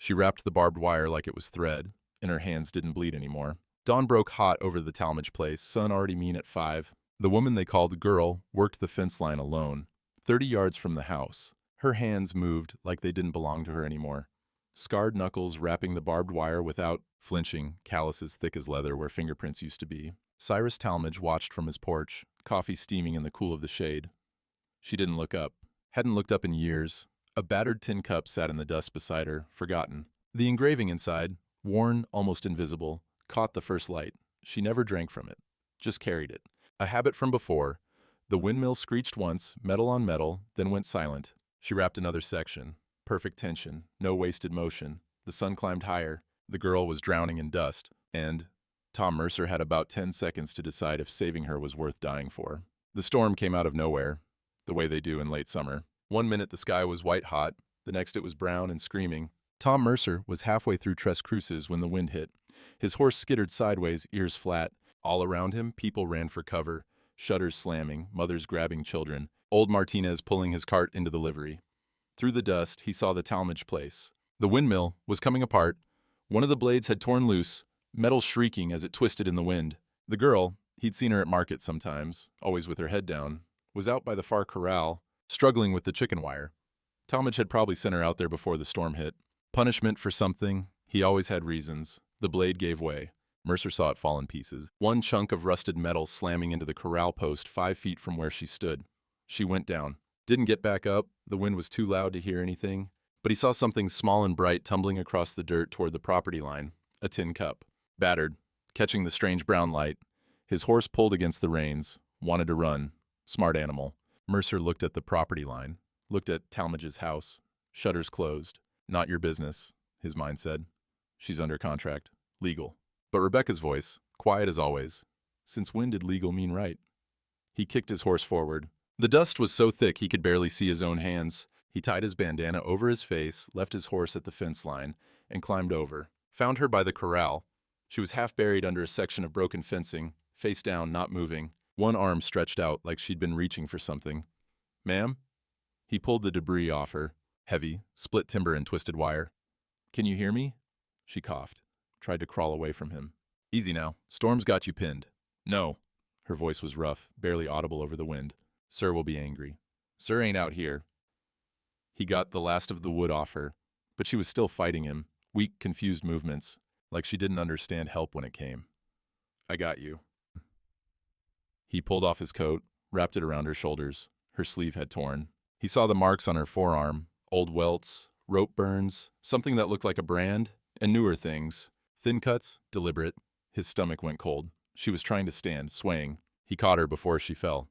She wrapped the barbed wire like it was thread, and her hands didn't bleed anymore. Dawn broke hot over the Talmadge place, sun already mean at 5. The woman they called Girl worked the fence line alone, 30 yards from the house. Her hands moved like they didn't belong to her anymore. Scarred knuckles wrapping the barbed wire without flinching, calluses thick as leather where fingerprints used to be. Cyrus Talmadge watched from his porch, coffee steaming in the cool of the shade. She didn't look up. Hadn't looked up in years. A battered tin cup sat in the dust beside her, forgotten. The engraving inside, worn, almost invisible, caught the first light. She never drank from it, just carried it. A habit from before. The windmill screeched once, metal on metal, then went silent. She wrapped another section. Perfect tension, no wasted motion. The sun climbed higher. The girl was drowning in dust, and Tom Mercer had about 10 seconds to decide if saving her was worth dying for. The storm came out of nowhere, the way they do in late summer. One minute the sky was white-hot, the next it was brown and screaming. Tom Mercer was halfway through Tres Cruces when the wind hit. His horse skittered sideways, ears flat. All around him, people ran for cover, shutters slamming, mothers grabbing children, old Martinez pulling his cart into the livery. Through the dust, he saw the Talmadge place. The windmill was coming apart. One of the blades had torn loose, metal shrieking as it twisted in the wind. The girl, he'd seen her at market sometimes, always with her head down, was out by the far corral, struggling with the chicken wire. Talmadge had probably sent her out there before the storm hit. Punishment for something, he always had reasons. The blade gave way. Mercer saw it fall in pieces. One chunk of rusted metal slamming into the corral post 5 feet from where she stood. She went down. Didn't get back up, the wind was too loud to hear anything. But he saw something small and bright tumbling across the dirt toward the property line. A tin cup. Battered, catching the strange brown light. His horse pulled against the reins, wanted to run. Smart animal. Mercer looked at the property line, looked at Talmadge's house. Shutters closed. Not your business, his mind said. She's under contract. Legal. But Rebecca's voice, quiet as always. Since when did legal mean right? He kicked his horse forward. The dust was so thick he could barely see his own hands. He tied his bandana over his face, left his horse at the fence line, and climbed over. Found her by the corral. She was half buried under a section of broken fencing, face down, not moving. One arm stretched out like she'd been reaching for something. "Ma'am?" He pulled the debris off her. Heavy, split timber and twisted wire. "Can you hear me?" She coughed, tried to crawl away from him. "Easy now. Storm's got you pinned." "No." Her voice was rough, barely audible over the wind. "Sir will be angry. Sir ain't out here." He got the last of the wood off her, but she was still fighting him, weak, confused movements, like she didn't understand help when it came. "I got you." He pulled off his coat, wrapped it around her shoulders. Her sleeve had torn. He saw the marks on her forearm, old welts, rope burns, something that looked like a brand, and newer things. Thin cuts, deliberate. His stomach went cold. She was trying to stand, swaying. He caught her before she fell.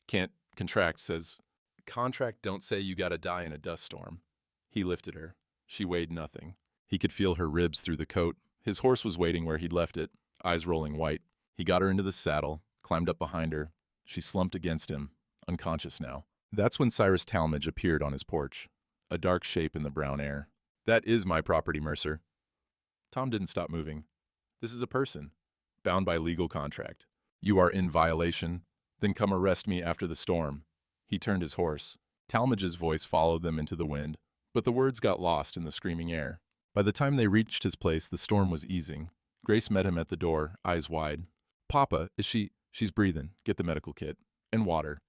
"Can't contract, says. Contract don't say you gotta die in a dust storm." He lifted her. She weighed nothing. He could feel her ribs through the coat. His horse was waiting where he'd left it, eyes rolling white. He got her into the saddle, climbed up behind her. She slumped against him, unconscious now. That's when Cyrus Talmadge appeared on his porch, a dark shape in the brown air. "That is my property, Mercer." Tom didn't stop moving. "This is a person, bound by legal contract. You are in violation, then come arrest me after the storm." He turned his horse. Talmadge's voice followed them into the wind, but the words got lost in the screaming air. By the time they reached his place, the storm was easing. Grace met him at the door, eyes wide. "Papa, is she?" "She's breathing. Get the medical kit. And water."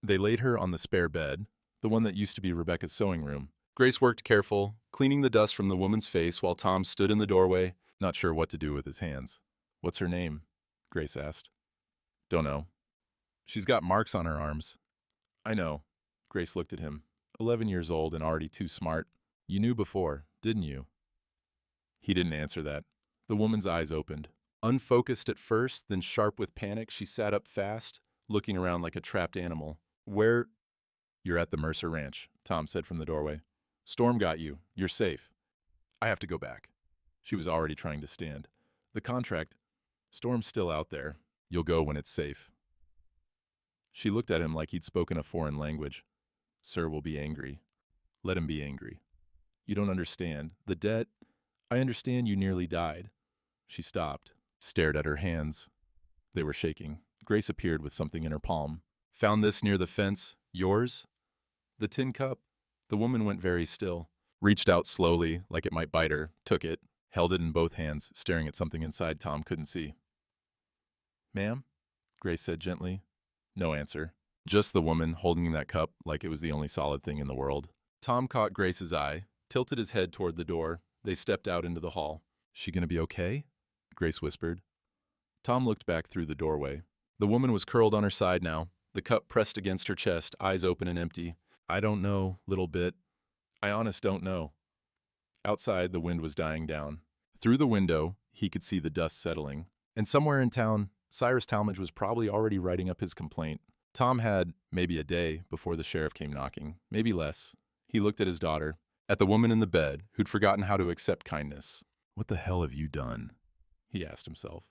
They laid her on the spare bed, the one that used to be Rebecca's sewing room. Grace worked careful, cleaning the dust from the woman's face while Tom stood in the doorway, not sure what to do with his hands. "What's her name?" Grace asked. "Don't know. She's got marks on her arms." "I know." Grace looked at him. 11 years old and already too smart. "You knew before, didn't you?" He didn't answer that. The woman's eyes opened. Unfocused at first, then sharp with panic, she sat up fast, looking around like a trapped animal. "Where?" "You're at the Mercer Ranch," Tom said from the doorway. "Storm got you. You're safe." "I have to go back." She was already trying to stand. "The contract. Storm's still out there. You'll go when it's safe." She looked at him like he'd spoken a foreign language. "Sir will be angry." "Let him be angry. You don't understand. The debt. I understand you nearly died." She stopped, stared at her hands. They were shaking. Grace appeared with something in her palm. "Found this near the fence. Yours?" "The tin cup." The woman went very still. reached out slowly, like it might bite her, took it, held it in both hands, staring at something inside Tom couldn't see. "Ma'am?" Grace said gently. No answer. Just the woman holding that cup like it was the only solid thing in the world. Tom caught Grace's eye, tilted his head toward the door. They stepped out into the hall. "She gonna be okay?" Grace whispered. Tom looked back through the doorway. The woman was curled on her side now, the cup pressed against her chest, eyes open and empty. "I don't know, little bit. I honest don't know." Outside, the wind was dying down. Through the window, he could see the dust settling. And somewhere in town, Cyrus Talmadge was probably already writing up his complaint. Tom had maybe a day before the sheriff came knocking, maybe less. He looked at his daughter, at the woman in the bed who'd forgotten how to accept kindness. "What the hell have you done?" he asked himself.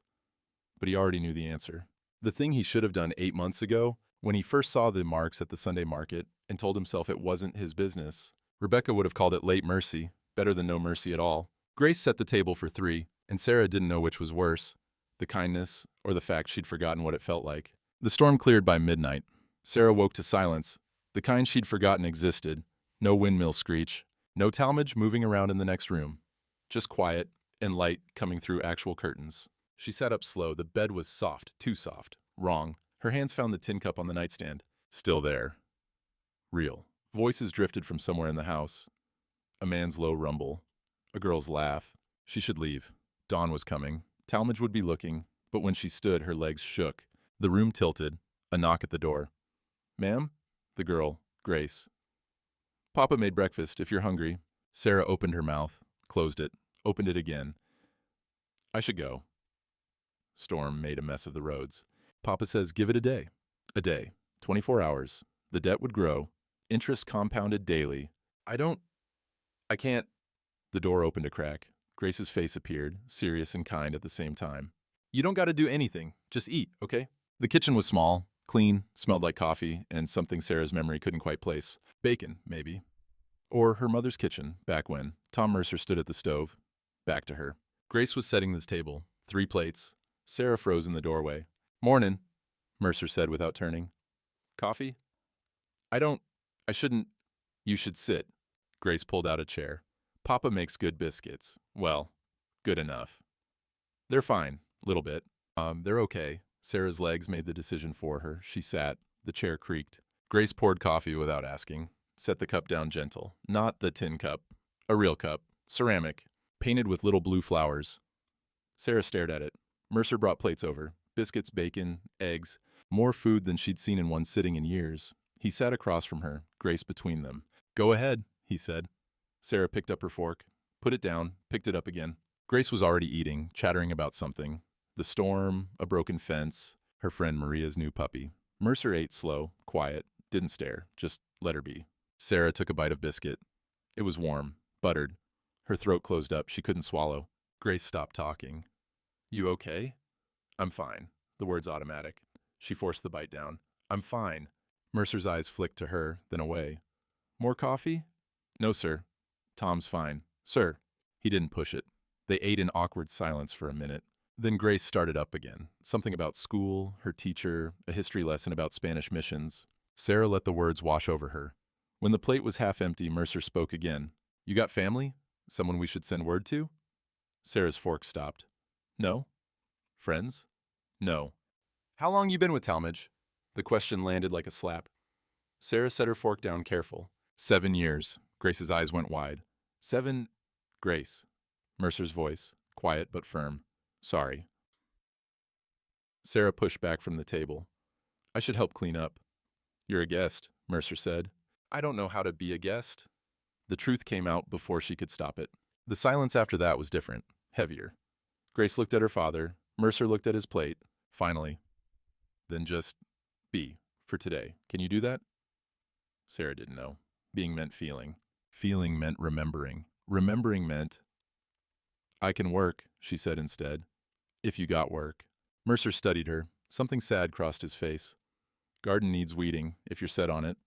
But he already knew the answer. The thing he should have done 8 months ago, when he first saw the marks at the Sunday market and told himself it wasn't his business. Rebecca would have called it late mercy, better than no mercy at all. Grace set the table for 3, and Sarah didn't know which was worse, the kindness or the fact she'd forgotten what it felt like. The storm cleared by midnight. Sarah woke to silence, the kind she'd forgotten existed. No windmill screech, no Talmadge moving around in the next room. Just quiet and light coming through actual curtains. She sat up slow. The bed was soft, too soft. Wrong. Her hands found the tin cup on the nightstand. Still there. Real. Voices drifted from somewhere in the house. A man's low rumble. A girl's laugh. She should leave. Dawn was coming. Talmadge would be looking, but when she stood, her legs shook. The room tilted. A knock at the door. "Ma'am?" The girl, Grace. "Papa made breakfast, if you're hungry." Sarah opened her mouth, closed it, opened it again. "I should go." Storm made a mess of the roads. "Papa says give it a day. A day. 24 hours. The debt would grow. Interest compounded daily. I can't." The door opened a crack. Grace's face appeared, serious and kind at the same time. "You don't gotta do anything. Just eat, okay?" The kitchen was small, clean, smelled like coffee, and something Sarah's memory couldn't quite place. Bacon, maybe. Or her mother's kitchen, back when. Tom Mercer stood at the stove. Back to her. Grace was setting this table. 3 plates. Sarah froze in the doorway. "Mornin'," Mercer said without turning. "Coffee?" I shouldn't. You should sit." Grace pulled out a chair. "Papa makes good biscuits. Well, good enough. They're fine, little bit. They're okay." Sarah's legs made the decision for her. She sat. The chair creaked. Grace poured coffee without asking. Set the cup down gentle. Not the tin cup. A real cup. Ceramic. Painted with little blue flowers. Sarah stared at it. Mercer brought plates over. Biscuits, bacon, eggs. More food than she'd seen in one sitting in years. He sat across from her, Grace between them. "Go ahead," he said. Sarah picked up her fork, put it down, picked it up again. Grace was already eating, chattering about something. The storm, a broken fence, her friend Maria's new puppy. Mercer ate slow, quiet, didn't stare, just let her be. Sarah took a bite of biscuit. It was warm, buttered. Her throat closed up, she couldn't swallow. Grace stopped talking. "You okay?" "I'm fine." The words automatic. She forced the bite down. "I'm fine." Mercer's eyes flicked to her, then away. "More coffee?" "No, sir." "Tom's fine." "Sir." He didn't push it. They ate in awkward silence for a minute. Then Grace started up again. Something about school, her teacher, a history lesson about Spanish missions. Sarah let the words wash over her. When the plate was half empty, Mercer spoke again. "You got family? Someone we should send word to?" Sarah's fork stopped. "No." "Friends?" "No." "How long you been with Talmadge?" The question landed like a slap. Sarah set her fork down careful. 7 years. Grace's eyes went wide. 7... Grace. Mercer's voice, quiet but firm. "Sorry." Sarah pushed back from the table. "I should help clean up." "You're a guest," Mercer said. "I don't know how to be a guest." The truth came out before she could stop it. The silence after that was different, heavier. Grace looked at her father. Mercer looked at his plate. Finally. "Then just be, for today. Can you do that?" Sarah didn't know. Being meant feeling. Feeling meant remembering. Remembering meant... "I can work," she said instead. "If you got work." Mercer studied her. Something sad crossed his face. "Garden needs weeding, if you're set on it."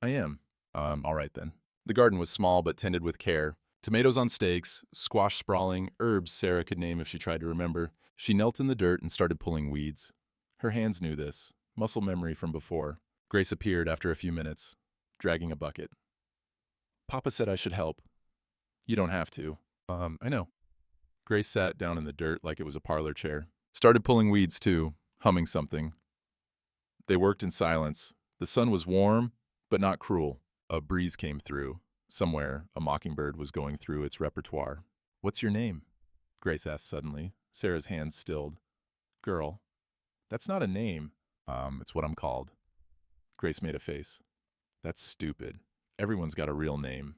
"I am." All right then." The garden was small but tended with care. Tomatoes on stakes, squash sprawling, herbs Sarah could name if she tried to remember. She knelt in the dirt and started pulling weeds. Her hands knew this. Muscle memory from before. Grace appeared after a few minutes, dragging a bucket. "Papa said I should help." You don't have to. I know. Grace sat down in the dirt like it was a parlor chair. Started pulling weeds, too, humming something. They worked in silence. The sun was warm, but not cruel. A breeze came through. Somewhere, a mockingbird was going through its repertoire. What's your name? Grace asked suddenly. Sarah's hands stilled. Girl. That's not a name. It's what I'm called. Grace made a face. That's stupid. Everyone's got a real name.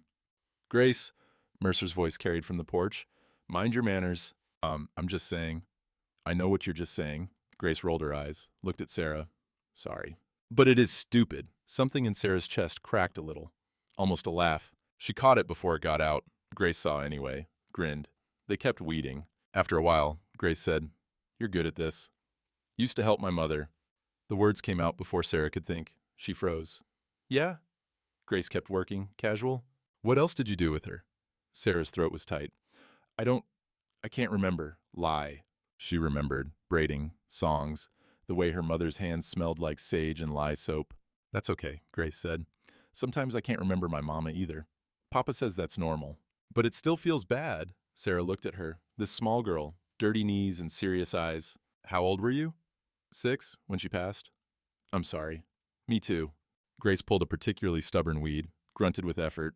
Grace, Mercer's voice carried from the porch. Mind your manners. I'm just saying. I know what you're just saying. Grace rolled her eyes, looked at Sarah. Sorry. But it is stupid. Something in Sarah's chest cracked a little. Almost a laugh. She caught it before it got out. Grace saw anyway. Grinned. They kept weeding. After a while, Grace said, You're good at this. Used to help my mother. The words came out before Sarah could think. She froze. Yeah? Grace kept working, casual. What else did you do with her? Sarah's throat was tight. I can't remember. Lie. She remembered. Braiding, songs, the way her mother's hands smelled like sage and lye soap. That's okay, Grace said. Sometimes I can't remember my mama either. Papa says that's normal. But it still feels bad. Sarah looked at her. This small girl, dirty knees and serious eyes. How old were you? 6, when she passed. I'm sorry. Me too. Grace pulled a particularly stubborn weed, grunted with effort.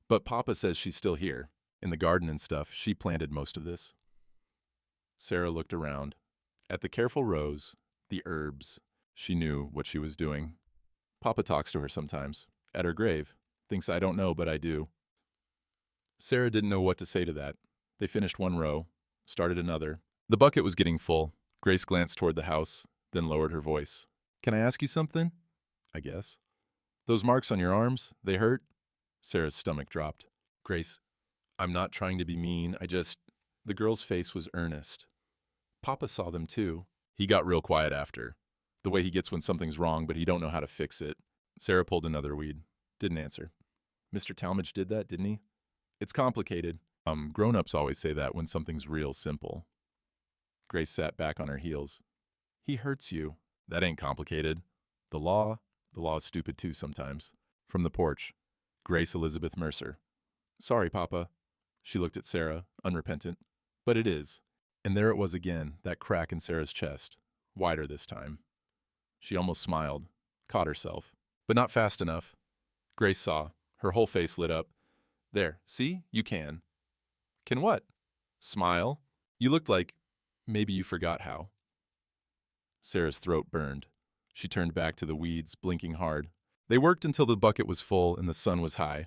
But Papa says she's still here. In the garden and stuff, she planted most of this. Sarah looked around. At the careful rows, the herbs. She knew what she was doing. Papa talks to her sometimes. At her grave. Thinks I don't know, but I do. Sarah didn't know what to say to that. They finished one row, started another. The bucket was getting full. Grace glanced toward the house, then lowered her voice. Can I ask you something? I guess. Those marks on your arms, they hurt? Sarah's stomach dropped. Grace, I'm not trying to be mean. The girl's face was earnest. Papa saw them too. He got real quiet after. The way he gets when something's wrong, but he don't know how to fix it. Sarah pulled another weed. Didn't answer. Mr. Talmadge did that, didn't he? It's complicated. Grown-ups always say that when something's real simple. Grace sat back on her heels. He hurts you. That ain't complicated. The law is stupid too sometimes. From the porch. Grace Elizabeth Mercer. Sorry, Papa. She looked at Sarah, unrepentant. But it is. And there it was again, that crack in Sarah's chest. Wider this time. She almost smiled. Caught herself. But not fast enough. Grace saw. Her whole face lit up. There, see? You can. Can what? Smile? You looked like maybe you forgot how. Sarah's throat burned. She turned back to the weeds, blinking hard. They worked until the bucket was full and the sun was high.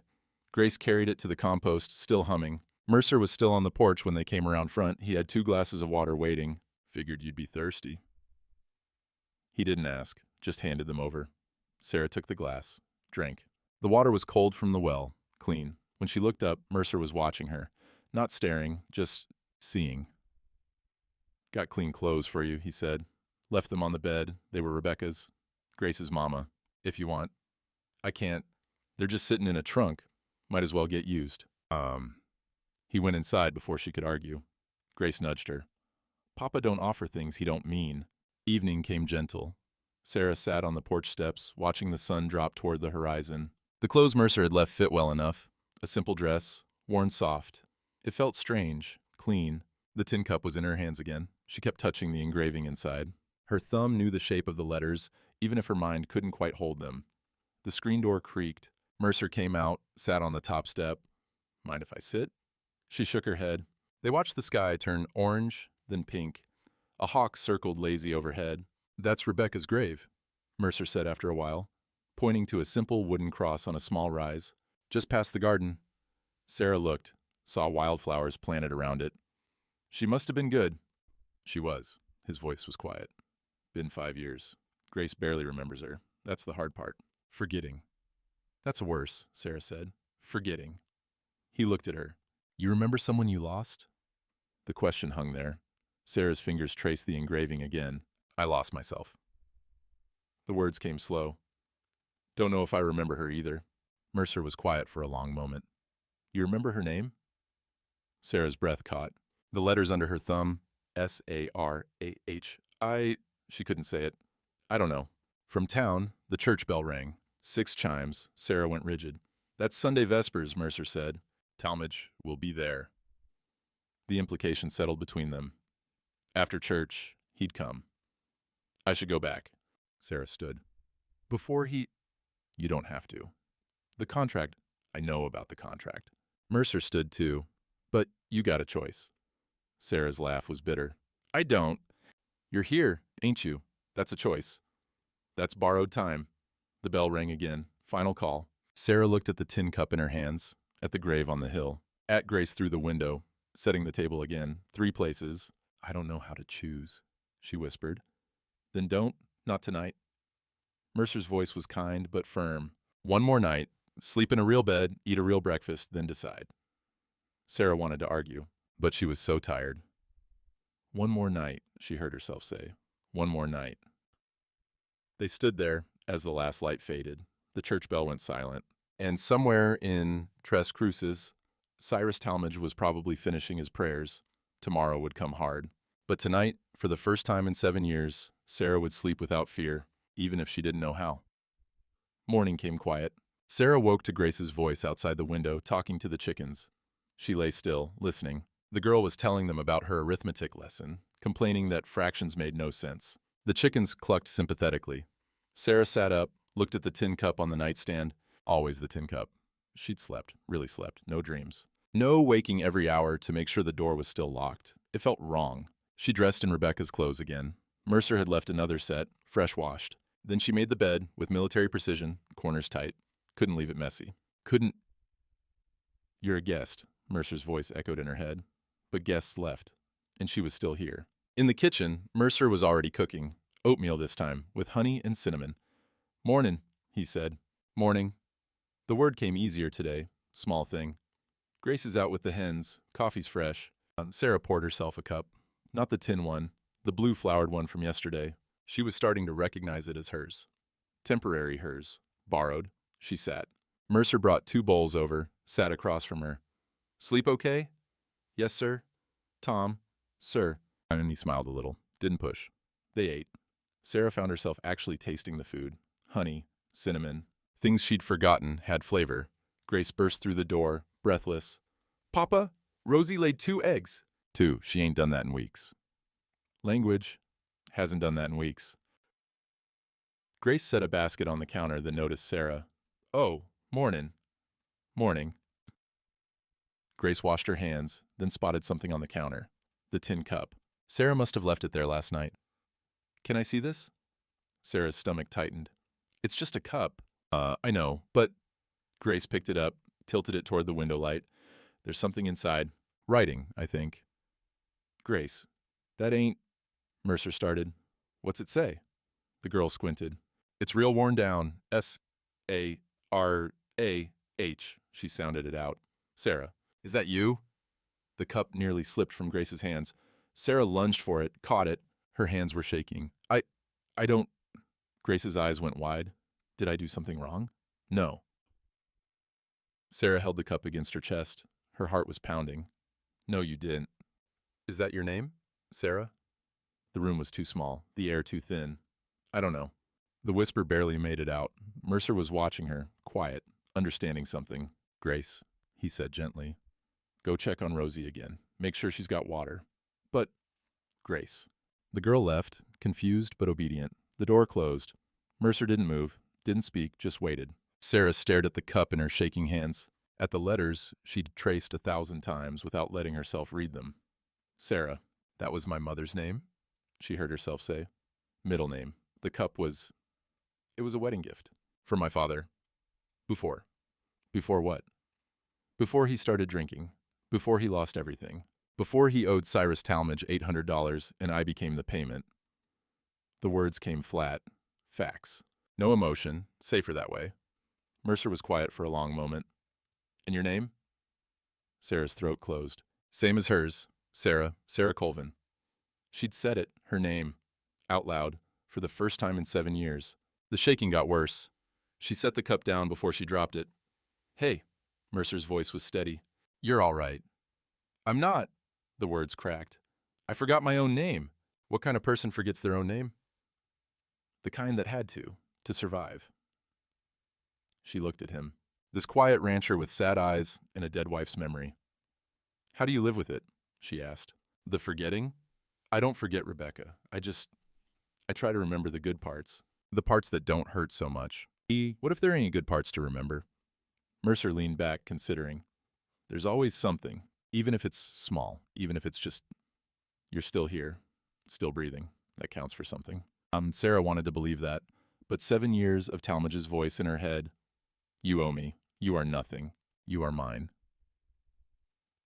Grace carried it to the compost, still humming. Mercer was still on the porch when they came around front. He had 2 glasses of water waiting. Figured you'd be thirsty. He didn't ask, just handed them over. Sarah took the glass, drank. The water was cold from the well, clean. When she looked up, Mercer was watching her. Not staring, just seeing. Got clean clothes for you, he said. Left them on the bed. They were Rebecca's. Grace's mama, if you want. I can't. They're just sitting in a trunk. Might as well get used. He went inside before she could argue. Grace nudged her. Papa don't offer things he don't mean. Evening came gentle. Sarah sat on the porch steps, watching the sun drop toward the horizon. The clothes Mercer had left fit well enough. A simple dress, worn soft. It felt strange, clean. The tin cup was in her hands again. She kept touching the engraving inside. Her thumb knew the shape of the letters, even if her mind couldn't quite hold them. The screen door creaked. Mercer came out, sat on the top step. Mind if I sit? She shook her head. They watched the sky turn orange, then pink. A hawk circled lazy overhead. That's Rebecca's grave, Mercer said after a while, pointing to a simple wooden cross on a small rise, just past the garden. Sarah looked, saw wildflowers planted around it. She must have been good. She was. His voice was quiet. Been 5 years. Grace barely remembers her. That's the hard part. Forgetting. That's worse, Sarah said. Forgetting. He looked at her. You remember someone you lost? The question hung there. Sarah's fingers traced the engraving again. I lost myself. The words came slow. Don't know if I remember her either. Mercer was quiet for a long moment. You remember her name? Sarah's breath caught. The letters under her thumb, S-A-R-A-H. She couldn't say it. I don't know. From town, the church bell rang. 6 chimes. Sarah went rigid. That's Sunday Vespers, Mercer said. Talmadge will be there. The implication settled between them. After church, he'd come. I should go back. Sarah stood. Before he... You don't have to. The contract, I know about the contract. Mercer stood too. But you got a choice. Sarah's laugh was bitter. I don't. You're here, ain't you? That's a choice. That's borrowed time. The bell rang again. Final call. Sarah looked at the tin cup in her hands, at the grave on the hill, at Grace through the window, setting the table again. 3 places. I don't know how to choose, she whispered. Then don't, not tonight. Mercer's voice was kind but firm. One more night, sleep in a real bed, eat a real breakfast, then decide. Sarah wanted to argue, but she was so tired. One more night, she heard herself say. One more night. They stood there as the last light faded. The church bell went silent. And somewhere in Tres Cruces, Cyrus Talmadge was probably finishing his prayers. Tomorrow would come hard. But tonight, for the first time in 7 years, Sarah would sleep without fear, even if she didn't know how. Morning came quiet. Sarah woke to Grace's voice outside the window, talking to the chickens. She lay still, listening. The girl was telling them about her arithmetic lesson, complaining that fractions made no sense. The chickens clucked sympathetically. Sarah sat up, looked at the tin cup on the nightstand. Always the tin cup. She'd slept, really slept, no dreams. No waking every hour to make sure the door was still locked. It felt wrong. She dressed in Rebecca's clothes again. Mercer had left another set, fresh washed. Then she made the bed, with military precision, corners tight. Couldn't leave it messy. Couldn't... You're a guest, Mercer's voice echoed in her head. But guests left, and she was still here. In the kitchen, Mercer was already cooking. Oatmeal this time, with honey and cinnamon. Mornin', he said. Morning. The word came easier today. Small thing. Grace is out with the hens. Coffee's fresh. Sarah poured herself a cup. Not the tin one, the blue flowered one from yesterday. She was starting to recognize it as hers. Temporary hers. Borrowed. She sat. Mercer brought 2 bowls over, sat across from her. Sleep okay? Yes, sir. Tom. Sir. And he smiled a little. Didn't push. They ate. Sarah found herself actually tasting the food. Honey, cinnamon. Things she'd forgotten had flavor. Grace burst through the door, breathless. Papa, Rosie laid 2 eggs. 2. She ain't done that in weeks. Language. Hasn't done that in weeks. Grace set a basket on the counter, then noticed Sarah. Oh, mornin'. Morning. Grace washed her hands, then spotted something on the counter. The tin cup. Sarah must have left it there last night. Can I see this? Sarah's stomach tightened. It's just a cup. I know, but... Grace picked it up, tilted it toward the window light. There's something inside. Writing, I think. Grace, that ain't... Mercer started. What's it say? The girl squinted. It's real worn down. S-A-R-A-H. She sounded it out. Sarah, is that you? The cup nearly slipped from Grace's hands. Sarah lunged for it, caught it. Her hands were shaking. I don't... Grace's eyes went wide. Did I do something wrong? No. Sarah held the cup against her chest. Her heart was pounding. No, you didn't. Is that your name? Sarah? The room was too small, the air too thin. I don't know. The whisper barely made it out. Mercer was watching her, quiet, understanding something. Grace, he said gently. Go check on Rosie again. Make sure she's got water. But, Grace. The girl left, confused but obedient. The door closed. Mercer didn't move, didn't speak, just waited. Sarah stared at the cup in her shaking hands, at the letters she'd traced 1,000 times without letting herself read them. Sarah, that was my mother's name, she heard herself say. Middle name. The cup was... It was a wedding gift. For my father. Before. Before what? Before he started drinking. Before he lost everything. Before he owed Cyrus Talmadge $800 and I became the payment. The words came flat. Facts. No emotion. Safer that way. Mercer was quiet for a long moment. And your name? Sarah's throat closed. Same as hers. Sarah Colvin. She'd said it, her name, out loud, for the first time in 7 years. The shaking got worse. She set the cup down before she dropped it. Hey, Mercer's voice was steady. You're all right. I'm not, the words cracked. I forgot my own name. What kind of person forgets their own name? The kind that had to survive. She looked at him. This quiet rancher with sad eyes and a dead wife's memory. How do you live with it? She asked. The forgetting? I don't forget, Rebecca. I try to remember the good parts. The parts that don't hurt so much. What if there ain't any good parts to remember? Mercer leaned back, considering. There's always something, even if it's small, even if it's just, you're still here, still breathing. That counts for something. Sarah wanted to believe that, but 7 years of Talmadge's voice in her head. You owe me. You are nothing. You are mine.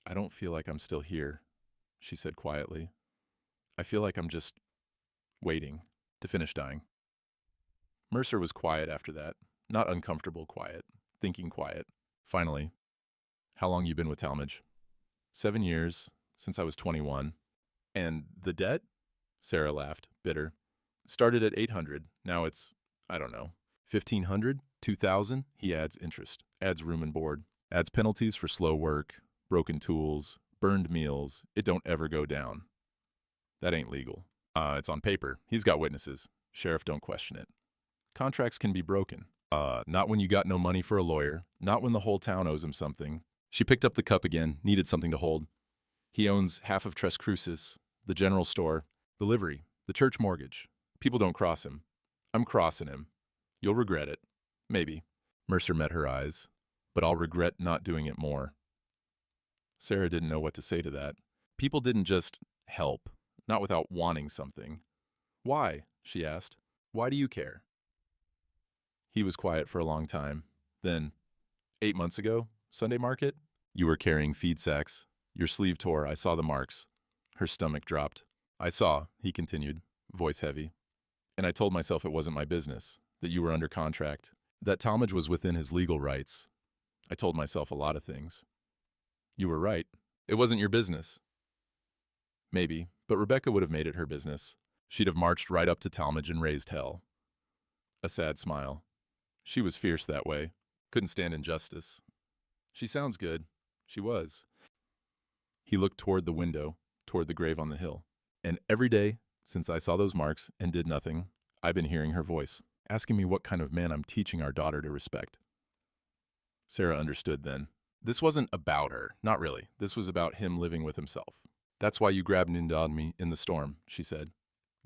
I don't feel like I'm still here, she said quietly. I feel like I'm just waiting to finish dying. Mercer was quiet after that, not uncomfortable quiet, thinking quiet. Finally, how long you been with Talmadge? 7 years, since I was 21. And the debt? Sarah laughed, bitter. Started at 800, now it's, I don't know, 1,500, 2,000? He adds interest, adds room and board, adds penalties for slow work, broken tools, burned meals. It don't ever go down. That ain't legal. It's on paper. He's got witnesses. Sheriff don't question it. Contracts can be broken. Not when you got no money for a lawyer, not when the whole town owes him something. She picked up the cup again, needed something to hold. He owns half of Tres Cruces, the general store, the livery, the church mortgage. People don't cross him. I'm crossing him. You'll regret it. Maybe. Mercer met her eyes. But I'll regret not doing it more. Sarah didn't know what to say to that. People didn't just help, not without wanting something. Why? She asked. Why do you care? He was quiet for a long time. Then, 8 months ago, Sunday market, you were carrying feed sacks. Your sleeve tore. I saw the marks. Her stomach dropped. I saw, he continued, voice heavy. And I told myself it wasn't my business, that you were under contract, that Talmadge was within his legal rights. I told myself a lot of things. You were right. It wasn't your business. Maybe, but Rebecca would have made it her business. She'd have marched right up to Talmadge and raised hell. A sad smile. She was fierce that way. Couldn't stand injustice. She sounds good. She was. He looked toward the window, toward the grave on the hill. And every day, since I saw those marks and did nothing, I've been hearing her voice, asking me what kind of man I'm teaching our daughter to respect. Sarah understood then. This wasn't about her, not really. This was about him living with himself. That's why you grabbed and on me in the storm, she said.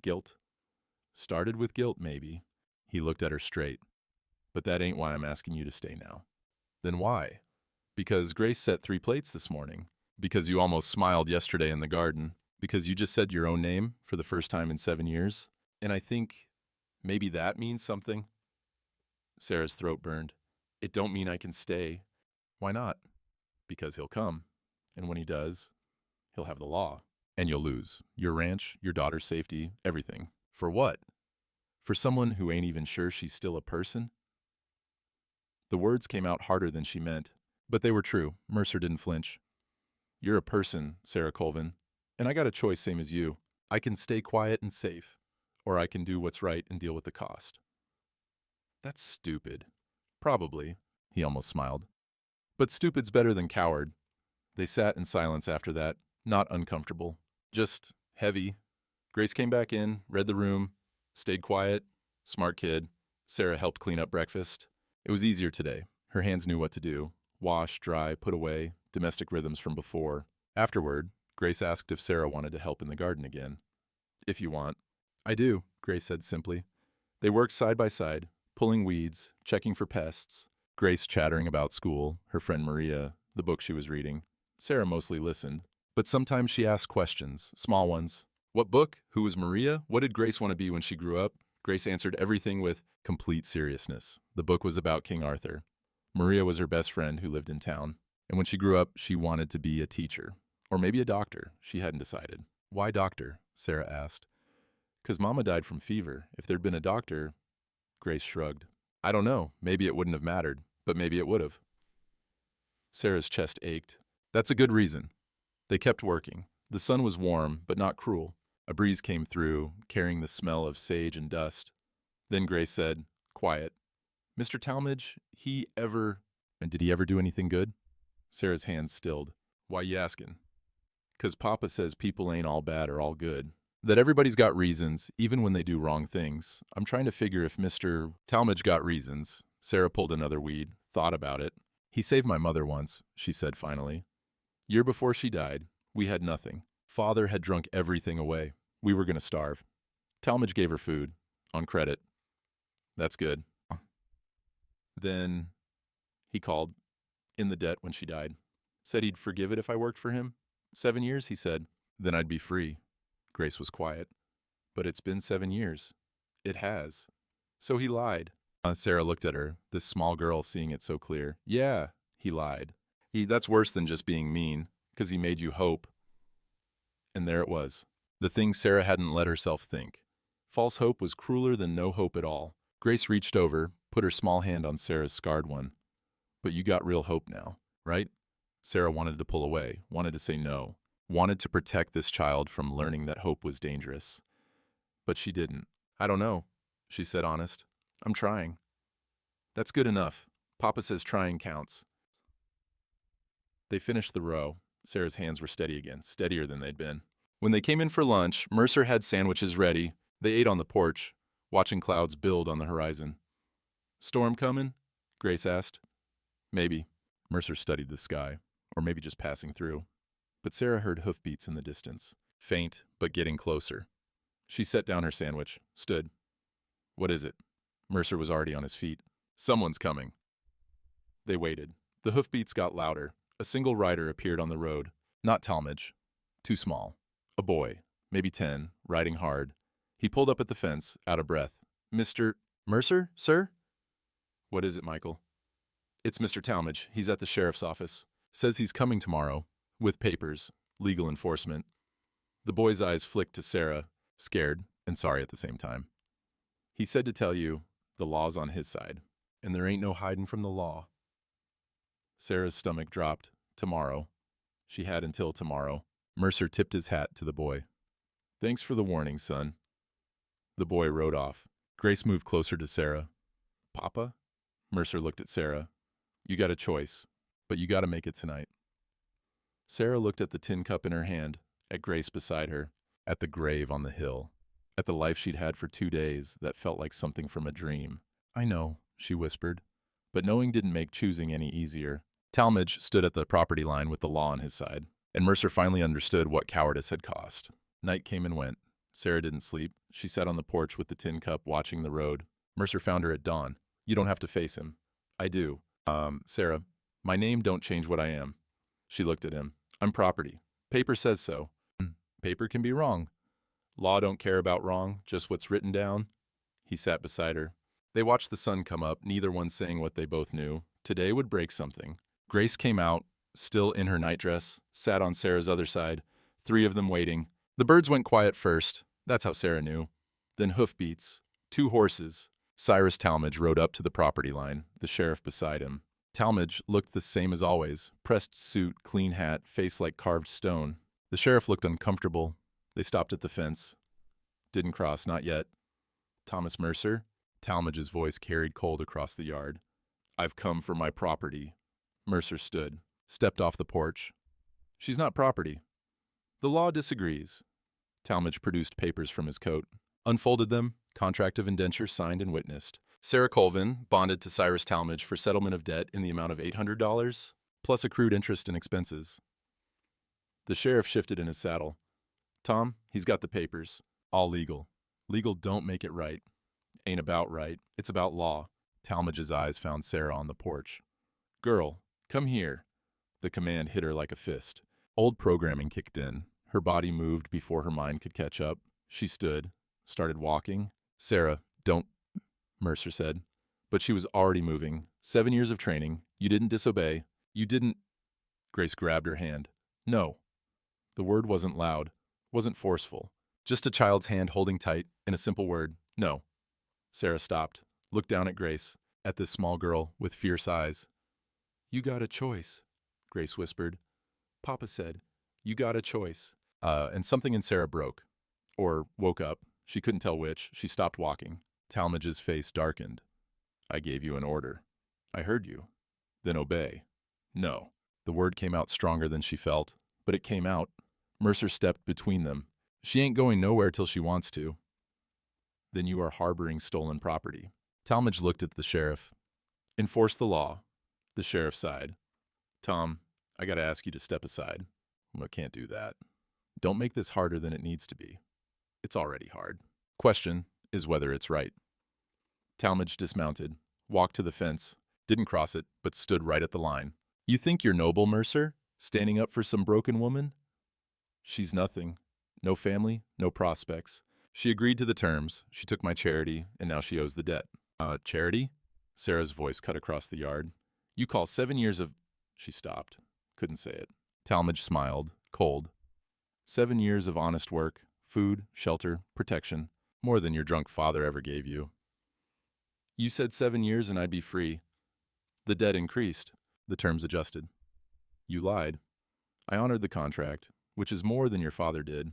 Guilt? Started with guilt, maybe. He looked at her straight. But that ain't why I'm asking you to stay now. Then why? Because Grace set 3 plates this morning. Because you almost smiled yesterday in the garden. Because you just said your own name for the first time in 7 years. And I think maybe that means something. Sarah's throat burned. It don't mean I can stay. Why not? Because he'll come. And when he does, he'll have the law. And you'll lose. Your ranch, your daughter's safety, everything. For what? For someone who ain't even sure she's still a person? The words came out harder than she meant, but they were true. Mercer didn't flinch. You're a person, Sarah Colvin, and I got a choice same as you. I can stay quiet and safe, or I can do what's right and deal with the cost. That's stupid. Probably, he almost smiled. But stupid's better than coward. They sat in silence after that, not uncomfortable, just heavy. Grace came back in, read the room, stayed quiet, smart kid. Sarah helped clean up breakfast. It was easier today. Her hands knew what to do. Wash, dry, put away, domestic rhythms from before. Afterward, Grace asked if Sarah wanted to help in the garden again. If you want. I do, Grace said simply. They worked side by side, pulling weeds, checking for pests. Grace chattering about school, her friend Maria, the book she was reading. Sarah mostly listened, but sometimes she asked questions, small ones. What book? Who was Maria? What did Grace want to be when she grew up? Grace answered everything with complete seriousness. The book was about King Arthur. Maria was her best friend who lived in town. And when she grew up, she wanted to be a teacher. Or maybe a doctor. She hadn't decided. Why doctor? Sarah asked. 'Cause Mama died from fever. If there'd been a doctor... Grace shrugged. I don't know. Maybe it wouldn't have mattered. But maybe it would have. Sarah's chest ached. That's a good reason. They kept working. The sun was warm, but not cruel. A breeze came through, carrying the smell of sage and dust. Then Grace said, quiet, Mr. Talmadge, and did he ever do anything good? Sarah's hands stilled. Why you asking? 'Cause Papa says people ain't all bad or all good. That everybody's got reasons, even when they do wrong things. I'm trying to figure if Mr. Talmadge got reasons. Sarah pulled another weed, thought about it. He saved my mother once, she said finally. Year before she died, we had nothing. Father had drunk everything away. We were going to starve. Talmadge gave her food, on credit. That's good. Then he called, in the debt when she died. Said he'd forgive it if I worked for him. 7 years, he said. Then I'd be free. Grace was quiet. But it's been 7 years. It has. So he lied. Sarah looked at her, this small girl seeing it so clear. Yeah, he lied. That's worse than just being mean, because he made you hope. And there it was. The thing Sarah hadn't let herself think. False hope was crueler than no hope at all. Grace reached over, put her small hand on Sarah's scarred one. But you got real hope now, right? Sarah wanted to pull away, wanted to say no, wanted to protect this child from learning that hope was dangerous. But she didn't. I don't know, she said honest. I'm trying. That's good enough. Papa says trying counts. They finished the row. Sarah's hands were steady again, steadier than they'd been. When they came in for lunch, Mercer had sandwiches ready. They ate on the porch, watching clouds build on the horizon. Storm coming? Grace asked. Maybe. Mercer studied the sky, or maybe just passing through. But Sarah heard hoofbeats in the distance, faint but getting closer. She set down her sandwich, stood. What is it? Mercer was already on his feet. Someone's coming. They waited. The hoofbeats got louder. A single rider appeared on the road. Not Talmadge. Too small. A boy, maybe 10, riding hard. He pulled up at the fence, out of breath. Mr. Mercer, sir? What is it, Michael? It's Mr. Talmadge. He's at the sheriff's office. Says he's coming tomorrow, with papers, legal enforcement. The boy's eyes flicked to Sarah, scared and sorry at the same time. He said to tell you, the law's on his side, and there ain't no hiding from the law. Sarah's stomach dropped. Tomorrow. She had until tomorrow. Mercer tipped his hat to the boy. Thanks for the warning, son. The boy rode off. Grace moved closer to Sarah. Papa? Mercer looked at Sarah. You got a choice, but you got to make it tonight. Sarah looked at the tin cup in her hand, at Grace beside her, at the grave on the hill, at the life she'd had for 2 days that felt like something from a dream. I know, she whispered, but knowing didn't make choosing any easier. Talmadge stood at the property line with the law on his side, and Mercer finally understood what cowardice had cost. Night came and went. Sarah didn't sleep. She sat on the porch with the tin cup watching the road. Mercer found her at dawn. You don't have to face him. I do. Sarah, my name don't change what I am. She looked at him. I'm property. Paper says so. Paper can be wrong. Law don't care about wrong, just what's written down. He sat beside her. They watched the sun come up, neither one saying what they both knew. Today would break something. Grace came out, still in her nightdress, sat on Sarah's other side, 3 of them waiting. The birds went quiet first. That's how Sarah knew. Then hoofbeats. 2 horses. Cyrus Talmadge rode up to the property line, the sheriff beside him. Talmadge looked the same as always, pressed suit, clean hat, face like carved stone. The sheriff looked uncomfortable. They stopped at the fence. Didn't cross, not yet. Thomas Mercer? Talmadge's voice carried cold across the yard. I've come for my property. Mercer stood, stepped off the porch. She's not property. The law disagrees. Talmadge produced papers from his coat, unfolded them, contract of indenture signed and witnessed. Sarah Colvin bonded to Cyrus Talmadge for settlement of debt in the amount of $800, plus accrued interest and expenses. The sheriff shifted in his saddle. Tom, he's got the papers. All legal. Legal don't make it right. Ain't about right. It's about law. Talmadge's eyes found Sarah on the porch. Girl, come here. The command hit her like a fist. Old programming kicked in. Her body moved before her mind could catch up. She stood, started walking. Sarah, don't, Mercer said. But she was already moving. 7 years of training. You didn't disobey. You didn't. Grace grabbed her hand. No. The word wasn't loud, wasn't forceful. Just a child's hand holding tight in a simple word. No. Sarah stopped, looked down at Grace, at this small girl with fierce eyes. You got a choice, Grace whispered. Papa said, you got a choice. And something in Sarah broke. Or woke up. She couldn't tell which. She stopped walking. Talmadge's face darkened. I gave you an order. I heard you. Then obey. No. The word came out stronger than she felt, but it came out. Mercer stepped between them. She ain't going nowhere till she wants to. Then you are harboring stolen property. Talmadge looked at the sheriff. Enforce the law. The sheriff sighed. Tom, I gotta ask you to step aside. I can't do that. Don't make this harder than it needs to be. It's already hard. Question is whether it's right. Talmadge dismounted, walked to the fence, didn't cross it, but stood right at the line. You think you're noble, Mercer? Standing up for some broken woman? She's nothing. No family, no prospects. She agreed to the terms. She took my charity, and now she owes the debt. Charity? Sarah's voice cut across the yard. You call 7 years of... She stopped. Couldn't say it. Talmadge smiled, cold. 7 years of honest work, food, shelter, protection, more than your drunk father ever gave you. You said 7 years and I'd be free. The debt increased. The terms adjusted. You lied. I honored the contract, which is more than your father did.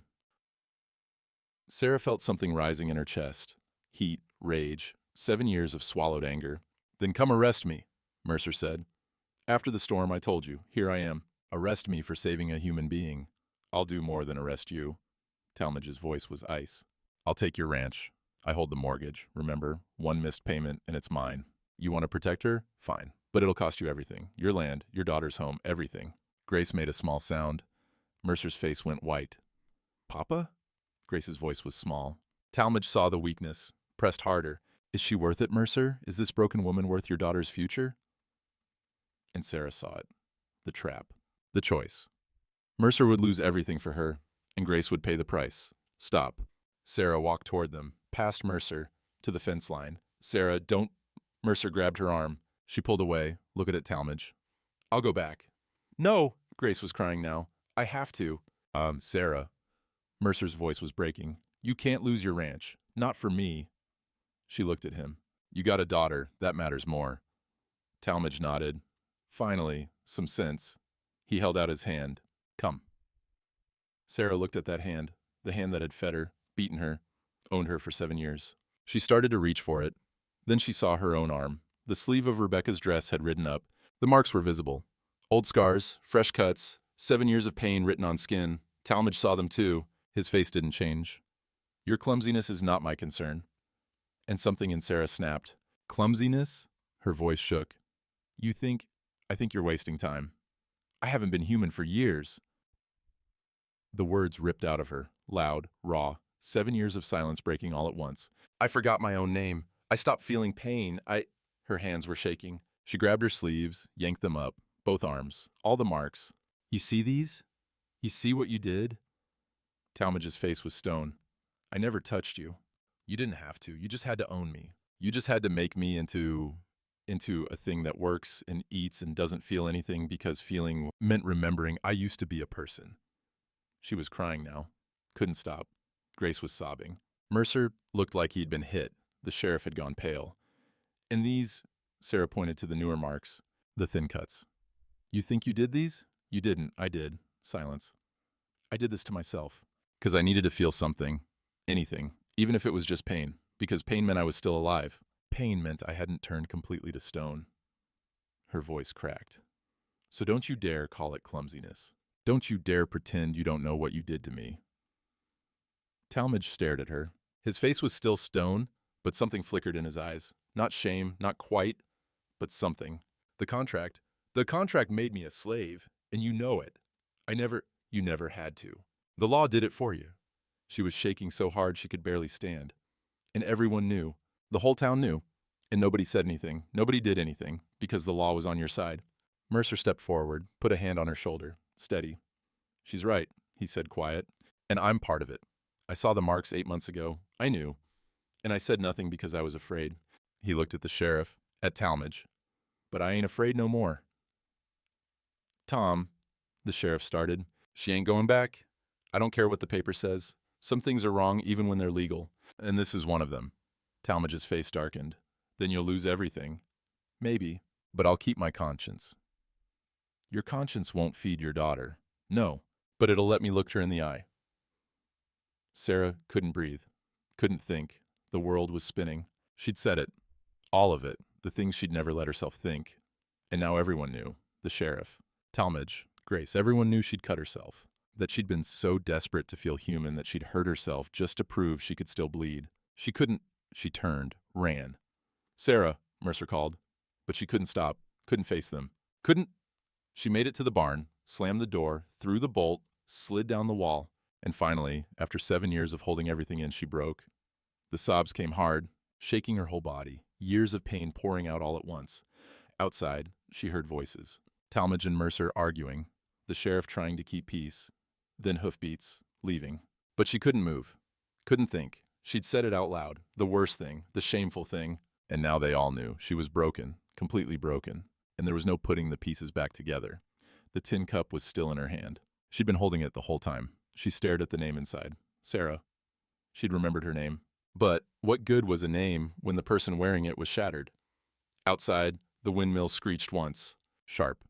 Sarah felt something rising in her chest. Heat, rage, 7 years of swallowed anger. Then come arrest me, Mercer said. After the storm, I told you, here I am. Arrest me for saving a human being. I'll do more than arrest you. Talmadge's voice was ice. I'll take your ranch. I hold the mortgage, remember? One missed payment and it's mine. You want to protect her? Fine. But it'll cost you everything. Your land, your daughter's home, everything. Grace made a small sound. Mercer's face went white. Papa? Grace's voice was small. Talmadge saw the weakness, pressed harder. Is she worth it, Mercer? Is this broken woman worth your daughter's future? And Sarah saw it. The trap. The choice. Mercer would lose everything for her, and Grace would pay the price. Stop. Sarah walked toward them, past Mercer, to the fence line. Sarah, don't... Mercer grabbed her arm. She pulled away, looking at Talmadge. I'll go back. No, Grace was crying now. I have to. Sarah. Mercer's voice was breaking. You can't lose your ranch. Not for me. She looked at him. You got a daughter. That matters more. Talmadge nodded. Finally, some sense. He held out his hand. Come. Sarah looked at that hand, the hand that had fed her, beaten her, owned her for 7 years. She started to reach for it. Then she saw her own arm. The sleeve of Rebecca's dress had ridden up. The marks were visible. Old scars, fresh cuts, 7 years of pain written on skin. Talmadge saw them too. His face didn't change. Your clumsiness is not my concern. And something in Sarah snapped. Clumsiness? Her voice shook. I think you're wasting time. I haven't been human for years. The words ripped out of her, loud, raw, 7 years of silence breaking all at once. I forgot my own name. I stopped feeling pain. Her hands were shaking. She grabbed her sleeves, yanked them up, both arms, all the marks. You see these? You see what you did? Talmadge's face was stone. I never touched you. You didn't have to. You just had to own me. You just had to make me into a thing that works and eats and doesn't feel anything because feeling meant remembering I used to be a person. She was crying now. Couldn't stop. Grace was sobbing. Mercer looked like he'd been hit. The sheriff had gone pale. And these, Sarah pointed to the newer marks, the thin cuts. You think you did these? You didn't. I did. Silence. I did this to myself. Because I needed to feel something. Anything. Even if it was just pain. Because pain meant I was still alive. Pain meant I hadn't turned completely to stone. Her voice cracked. So don't you dare call it clumsiness. Don't you dare pretend you don't know what you did to me. Talmadge stared at her. His face was still stone, but something flickered in his eyes. Not shame, not quite, but something. The contract made me a slave, and you know it. You never had to. The law did it for you. She was shaking so hard she could barely stand. And everyone knew. The whole town knew. And nobody said anything. Nobody did anything, because the law was on your side. Mercer stepped forward, put a hand on her shoulder. Steady. She's right, he said quiet. And I'm part of it. I saw the marks 8 months ago. I knew. And I said nothing because I was afraid. He looked at the sheriff, at Talmadge. But I ain't afraid no more. Tom, the sheriff started, she ain't going back. I don't care what the paper says. Some things are wrong even when they're legal. And this is one of them. Talmadge's face darkened. Then you'll lose everything. Maybe, but I'll keep my conscience. Your conscience won't feed your daughter. No, but it'll let me look her in the eye. Sarah couldn't breathe, couldn't think. The world was spinning. She'd said it. All of it. The things she'd never let herself think. And now everyone knew. The sheriff. Talmadge. Grace. Everyone knew she'd cut herself. That she'd been so desperate to feel human that she'd hurt herself just to prove she could still bleed. She couldn't. She turned. Ran. Sarah, Mercer called. But she couldn't stop. Couldn't face them. Couldn't. She made it to the barn, slammed the door, threw the bolt, slid down the wall, and finally, after 7 years of holding everything in, she broke. The sobs came hard, shaking her whole body, years of pain pouring out all at once. Outside, she heard voices. Talmadge and Mercer arguing, the sheriff trying to keep peace, then hoofbeats, leaving. But she couldn't move, couldn't think. She'd said it out loud, the worst thing, the shameful thing, and now they all knew she was broken, completely broken, and there was no putting the pieces back together. The tin cup was still in her hand. She'd been holding it the whole time. She stared at the name inside. Sarah. She'd remembered her name. But what good was a name when the person wearing it was shattered? Outside, the windmill screeched once, sharp,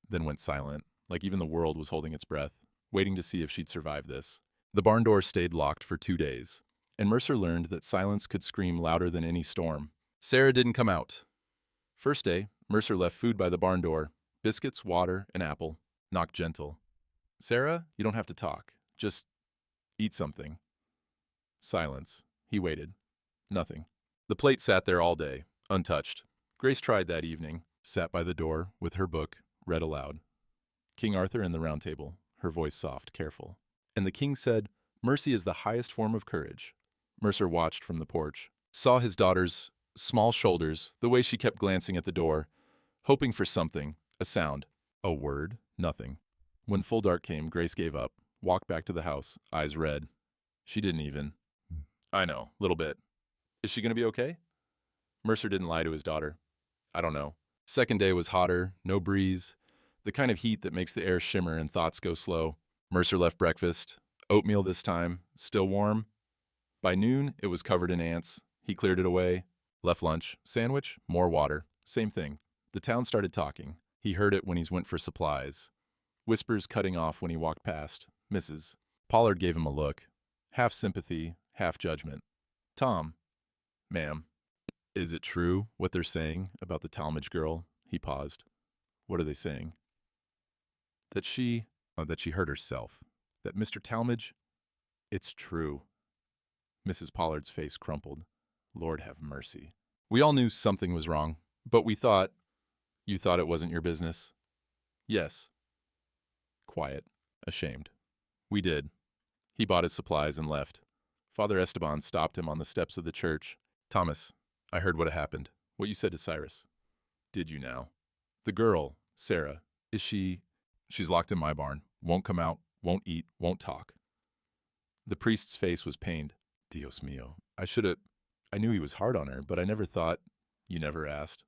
then went silent, like even the world was holding its breath, waiting to see if she'd survive this. The barn door stayed locked for 2 days, and Mercer learned that silence could scream louder than any storm. Sarah didn't come out. First day, Mercer left food by the barn door, biscuits, water, an apple, knocked gentle. Sarah, you don't have to talk. Just eat something. Silence. He waited. Nothing. The plate sat there all day, untouched. Grace tried that evening, sat by the door with her book, read aloud. King Arthur and the Round Table, her voice soft, careful. And the king said, "Mercy is the highest form of courage." Mercer watched from the porch, saw his daughter's small shoulders, the way she kept glancing at the door, hoping for something, a sound, a word, nothing. When full dark came, Grace gave up, walked back to the house, eyes red. She didn't even. I know, little bit. Is she going to be okay? Mercer didn't lie to his daughter. I don't know. Second day was hotter, no breeze, the kind of heat that makes the air shimmer and thoughts go slow. Mercer left breakfast, oatmeal this time, still warm. By noon, it was covered in ants. He cleared it away. Left lunch, sandwich, more water, same thing. The town started talking. He heard it when he went for supplies. Whispers cutting off when he walked past. Mrs. Pollard gave him a look. Half sympathy, half judgment. Tom. Ma'am. Is it true what they're saying about the Talmadge girl? He paused. What are they saying? That she hurt herself. That Mr. Talmadge? It's true. Mrs. Pollard's face crumpled. Lord have mercy. We all knew something was wrong, but we thought... You thought it wasn't your business? Yes. Quiet. Ashamed. We did. He bought his supplies and left. Father Esteban stopped him on the steps of the church. Thomas, I heard what happened. What you said to Cyrus. Did you now? The girl, Sarah, is she... She's locked in my barn. Won't come out, won't eat, won't talk. The priest's face was pained. Dios mío. I knew he was hard on her, but I never thought... You never asked?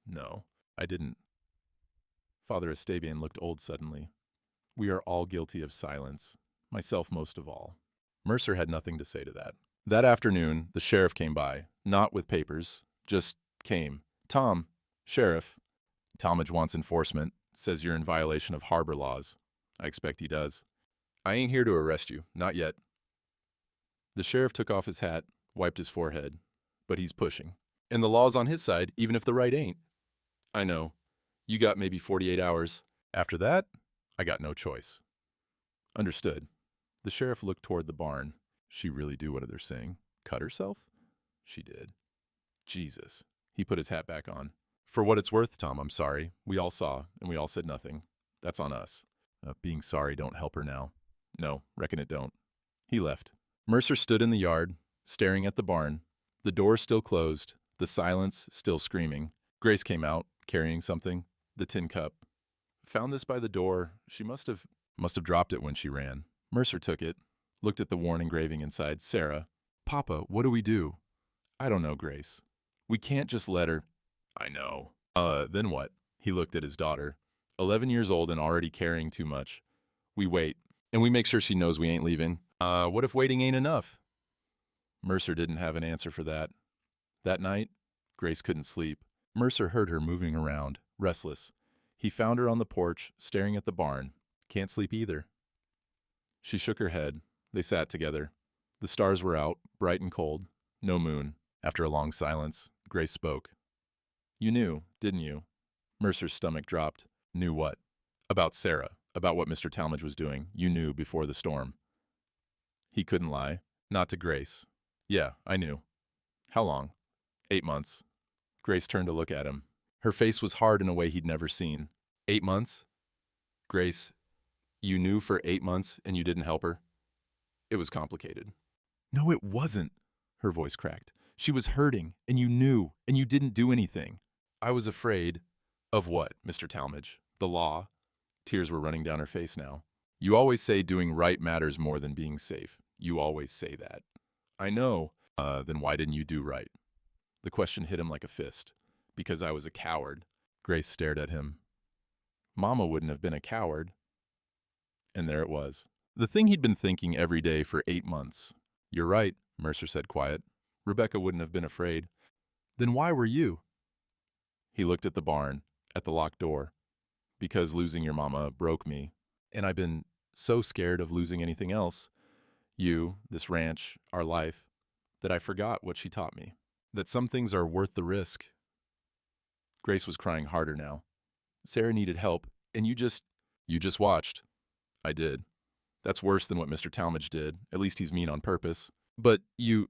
No, I didn't. Father Esteban looked old suddenly. We are all guilty of silence. Myself most of all. Mercer had nothing to say to that. That afternoon, the sheriff came by, not with papers, just came. Tom, sheriff. Talmadge wants enforcement, says you're in violation of harbor laws. I expect he does. I ain't here to arrest you, not yet. The sheriff took off his hat, wiped his forehead, but he's pushing. And the law's on his side, even if the right ain't. I know. You got maybe 48 hours. After that, I got no choice. Understood. The sheriff looked toward the barn. She really do what they're saying? Cut herself? She did. Jesus. He put his hat back on. For what it's worth, Tom, I'm sorry. We all saw, and we all said nothing. That's on us. Being sorry don't help her now. No, reckon it don't. He left. Mercer stood in the yard, staring at the barn. The door still closed, the silence still screaming. Grace came out, carrying something, the tin cup. Found this by the door. She must have dropped it when she ran. Mercer took it, looked at the worn engraving inside. Sarah. Papa, what do we do? I don't know, Grace. We can't just let her. I know. Then what? He looked at his daughter. 11 years old and already carrying too much. We wait, and we make sure she knows we ain't leaving. What if waiting ain't enough? Mercer didn't have an answer for that. That night, Grace couldn't sleep. Mercer heard her moving around, restless. He found her on the porch, staring at the barn. Can't sleep either. She shook her head. They sat together. The stars were out, bright and cold. No moon. After a long silence, Grace spoke. You knew, didn't you? Mercer's stomach dropped. Knew what? About Sarah, about what Mr. Talmadge was doing. You knew before the storm. He couldn't lie. Not to Grace. Yeah, I knew. How long? 8 months. Grace turned to look at him. Her face was hard in a way he'd never seen. 8 months? Grace, you knew for 8 months and you didn't help her? It was complicated. No, it wasn't. Her voice cracked. She was hurting, and you knew, and you didn't do anything. I was afraid. Of what, Mr. Talmadge? The law? Tears were running down her face now. You always say doing right matters more than being safe. You always say that. I know. Then why didn't you do right? The question hit him like a fist. Because I was a coward. Grace stared at him. Mama wouldn't have been a coward. And there it was. The thing he'd been thinking every day for 8 months. You're right, Mercer said quiet. Rebecca wouldn't have been afraid. Then why were you? He looked at the barn, at the locked door. Because losing your mama broke me. And I've been so scared of losing anything else. You, this ranch, our life, that I forgot what she taught me. That some things are worth the risk. Grace was crying harder now. Sarah needed help, and you just watched. I did. That's worse than what Mr. Talmadge did. At least he's mean on purpose. But you're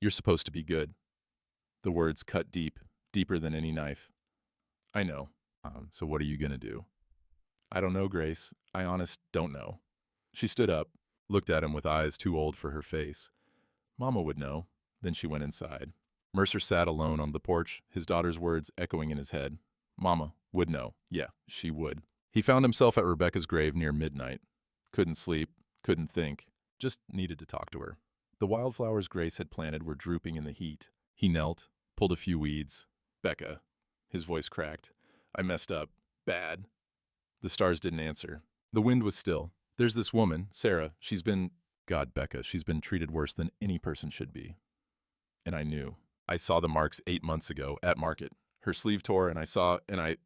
supposed to be good. The words cut deep, deeper than any knife. I know. So what are you gonna do? I don't know, Grace. I honest don't know. She stood up, looked at him with eyes too old for her face. Mama would know. Then she went inside. Mercer sat alone on the porch, his daughter's words echoing in his head. Mama would know. Yeah, she would. He found himself at Rebecca's grave near midnight. Couldn't sleep, couldn't think, just needed to talk to her. The wildflowers Grace had planted were drooping in the heat. He knelt, pulled a few weeds. Becca. His voice cracked. I messed up. Bad. The stars didn't answer. The wind was still. There's this woman, Sarah. God, Becca, she's been treated worse than any person should be. And I knew. I saw the marks 8 months ago at market. Her sleeve tore, and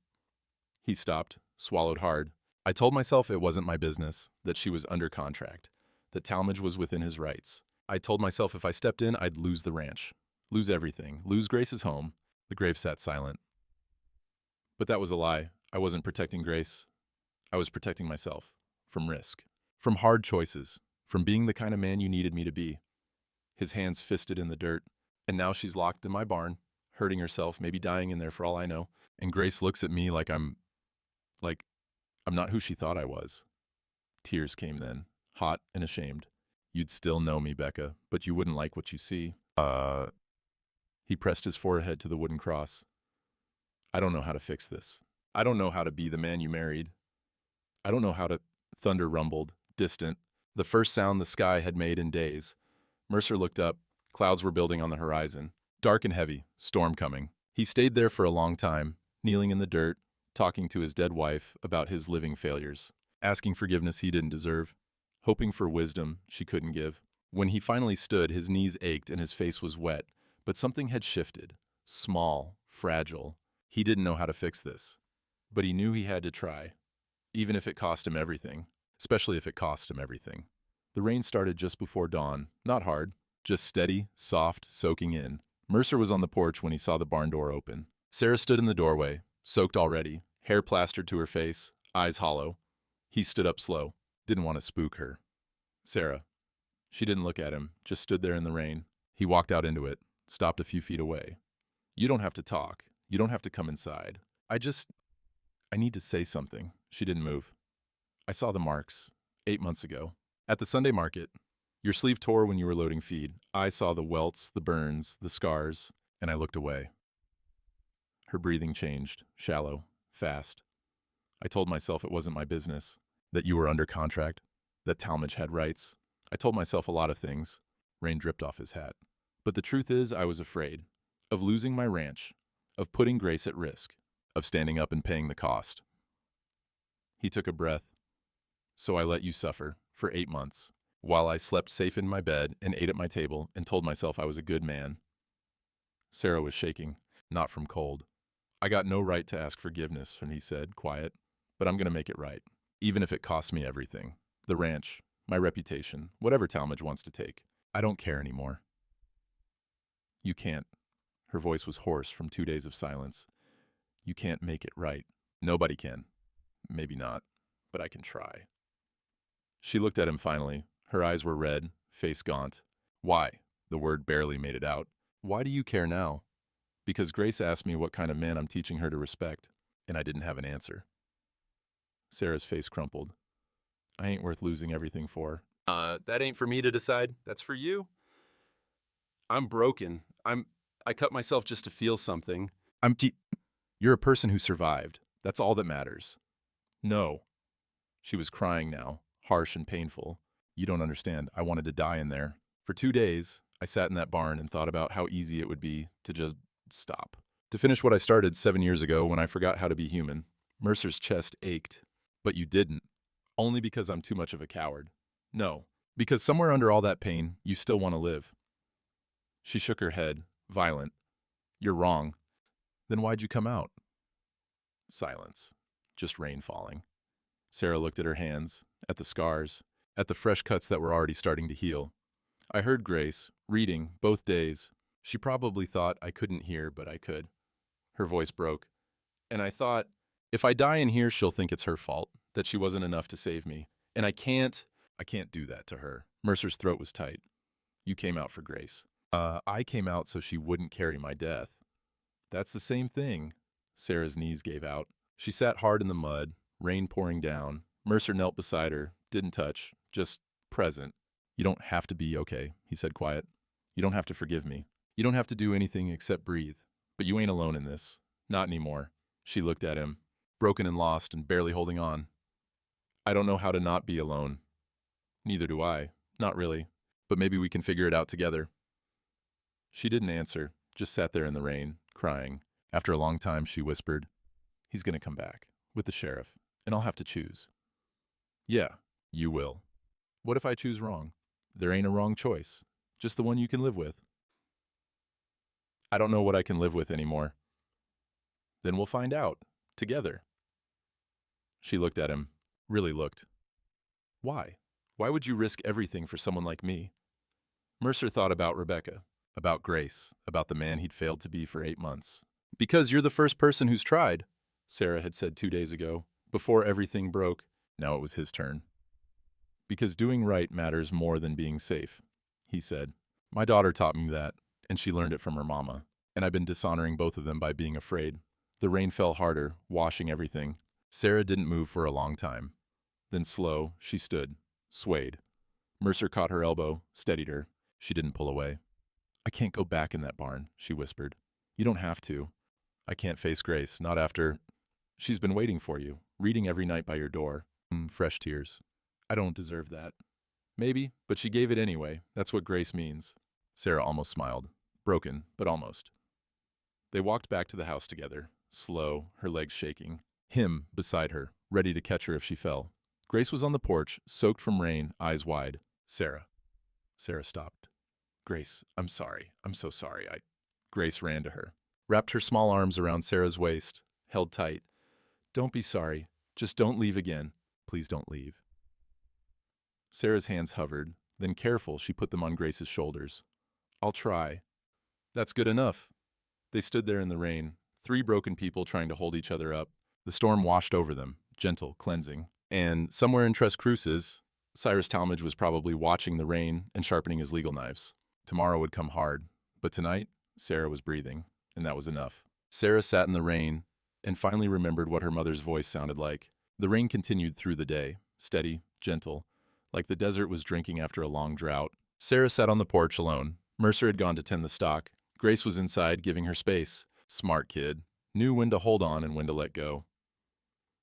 He stopped, swallowed hard. I told myself it wasn't my business, that she was under contract, that Talmadge was within his rights. I told myself if I stepped in, I'd lose the ranch, lose everything, lose Grace's home. The grave sat silent. But that was a lie. I wasn't protecting Grace. I was protecting myself. From risk. From hard choices. From being the kind of man you needed me to be. His hands fisted in the dirt. And now she's locked in my barn, hurting herself, maybe dying in there for all I know. And Grace looks at me like I'm not who she thought I was. Tears came then, hot and ashamed. You'd still know me, Becca, but you wouldn't like what you see. He pressed his forehead to the wooden cross. I don't know how to fix this. I don't know how to be the man you married. I don't know how to... Thunder rumbled, distant, the first sound the sky had made in days. Mercer looked up. Clouds were building on the horizon. Dark and heavy, storm coming. He stayed there for a long time, kneeling in the dirt, talking to his dead wife about his living failures, asking forgiveness he didn't deserve, hoping for wisdom she couldn't give. When he finally stood, his knees ached and his face was wet, but something had shifted. Small, fragile. He didn't know how to fix this, but he knew he had to try, even if it cost him everything, especially if it cost him everything. The rain started just before dawn, not hard, just steady, soft, soaking in. Mercer was on the porch when he saw the barn door open. Sarah stood in the doorway, soaked already, hair plastered to her face, eyes hollow. He stood up slow, didn't want to spook her. Sarah. She didn't look at him, just stood there in the rain. He walked out into it, stopped a few feet away. You don't have to talk. You don't have to come inside. I need to say something. She didn't move. I saw the marks 8 months ago. At the Sunday market. Your sleeve tore when you were loading feed. I saw the welts, the burns, the scars, and I looked away. Her breathing changed, shallow, fast. I told myself it wasn't my business, that you were under contract, that Talmadge had rights. I told myself a lot of things. Rain dripped off his hat. But the truth is, I was afraid of losing my ranch, of putting Grace at risk, of standing up and paying the cost. He took a breath. So I let you suffer for 8 months, while I slept safe in my bed and ate at my table and told myself I was a good man. Sarah was shaking, not from cold. I got no right to ask forgiveness, and he said, quiet, but I'm going to make it right, even if it costs me everything. The ranch, my reputation, whatever Talmadge wants to take. I don't care anymore. You can't. Her voice was hoarse from 2 days of silence. You can't make it right. Nobody can. Maybe not, but I can try. She looked at him finally. Her eyes were red, face gaunt. Why? The word barely made it out. Why do you care now? Because Grace asked me what kind of man I'm teaching her to respect, and I didn't have an answer. Sarah's face crumpled. I ain't worth losing everything for. That ain't for me to decide. That's for you. I'm broken. I cut myself just to feel something. You're a person who survived. That's all that matters. No. She was crying now, harsh and painful. You don't understand. I wanted to die in there. For 2 days, I sat in that barn and thought about how easy it would be to just stop. To finish what I started 7 years ago when I forgot how to be human. Mercer's chest ached. But you didn't. Only because I'm too much of a coward. No. Because somewhere under all that pain, you still want to live. She shook her head, violent. You're wrong. Then why'd you come out? Silence. Just rain falling. Sarah looked at her hands, at the scars, at the fresh cuts that were already starting to heal. I heard Grace, reading, both days. She probably thought I couldn't hear, but I could. Her voice broke. And I thought, if I die in here, she'll think it's her fault, that she wasn't enough to save me. And I can't do that to her. Mercer's throat was tight. You came out for Grace. I came out so she wouldn't carry my death. That's the same thing. Sarah's knees gave out. She sat hard in the mud, rain pouring down. Mercer knelt beside her, didn't touch, just present. You don't have to be okay, he said quiet. You don't have to forgive me. You don't have to do anything except breathe. But you ain't alone in this. Not anymore. She looked at him, broken and lost and barely holding on. I don't know how to not be alone. Neither do I. Not really. But maybe we can figure it out together. She didn't answer, just sat there in the rain, crying. After a long time, she whispered, He's gonna come back, with the sheriff, and I'll have to choose. Yeah, you will. What if I choose wrong? There ain't a wrong choice, just the one you can live with. I don't know what I can live with anymore. Then we'll find out, together. She looked at him, really looked. Why? Why would you risk everything for someone like me? Mercer thought about Rebecca, about Grace, about the man he'd failed to be for 8 months. Because you're the first person who's tried, Sarah had said 2 days ago, before everything broke. Now it was his turn. Because doing right matters more than being safe, he said. My daughter taught me that, and she learned it from her mama. And I've been dishonoring both of them by being afraid. The rain fell harder, washing everything. Sarah didn't move for a long time. Then slow, she stood, swayed. Mercer caught her elbow, steadied her. She didn't pull away. I can't go back in that barn, she whispered. You don't have to. I can't face Grace, not after. She's been waiting for you, reading every night by your door. Fresh tears. I don't deserve that. Maybe, but she gave it anyway. That's what grace means. Sarah almost smiled. Broken, but almost. They walked back to the house together, slow, her legs shaking. Him beside her, ready to catch her if she fell. Grace was on the porch, soaked from rain, eyes wide. Sarah. Sarah stopped. Grace, I'm sorry. I'm so sorry. Grace ran to her, wrapped her small arms around Sarah's waist, held tight. Don't be sorry. Just don't leave again. Please don't leave. Sarah's hands hovered, then careful, she put them on Grace's shoulders. I'll try. That's good enough. They stood there in the rain, 3 broken people trying to hold each other up. The storm washed over them, gentle, cleansing. And somewhere in Tres Cruces, Cyrus Talmadge was probably watching the rain and sharpening his legal knives. Tomorrow would come hard, but tonight, Sarah was breathing, and that was enough. Sarah sat in the rain and finally remembered what her mother's voice sounded like. The rain continued through the day, steady, gentle, like the desert was drinking after a long drought. Sarah sat on the porch alone. Mercer had gone to tend the stock. Grace was inside, giving her space. Smart kid. Knew when to hold on and when to let go.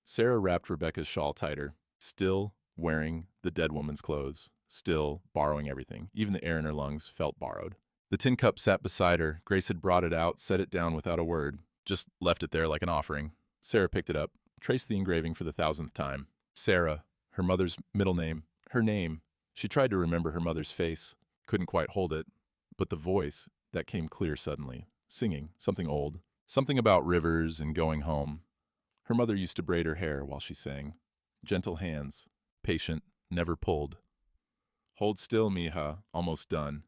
Sarah wrapped Rebecca's shawl tighter, still wearing the dead woman's clothes, still borrowing everything. Even the air in her lungs felt borrowed. The tin cup sat beside her. Grace had brought it out, set it down without a word, just left it there like an offering. Sarah picked it up, traced the engraving for the 1000th time. Sarah, her mother's middle name, her name. She tried to remember her mother's face, couldn't quite hold it, but the voice, that came clear suddenly, singing, something old, something about rivers and going home. Her mother used to braid her hair while she sang. Gentle hands, patient, never pulled. Hold still, mija, almost done.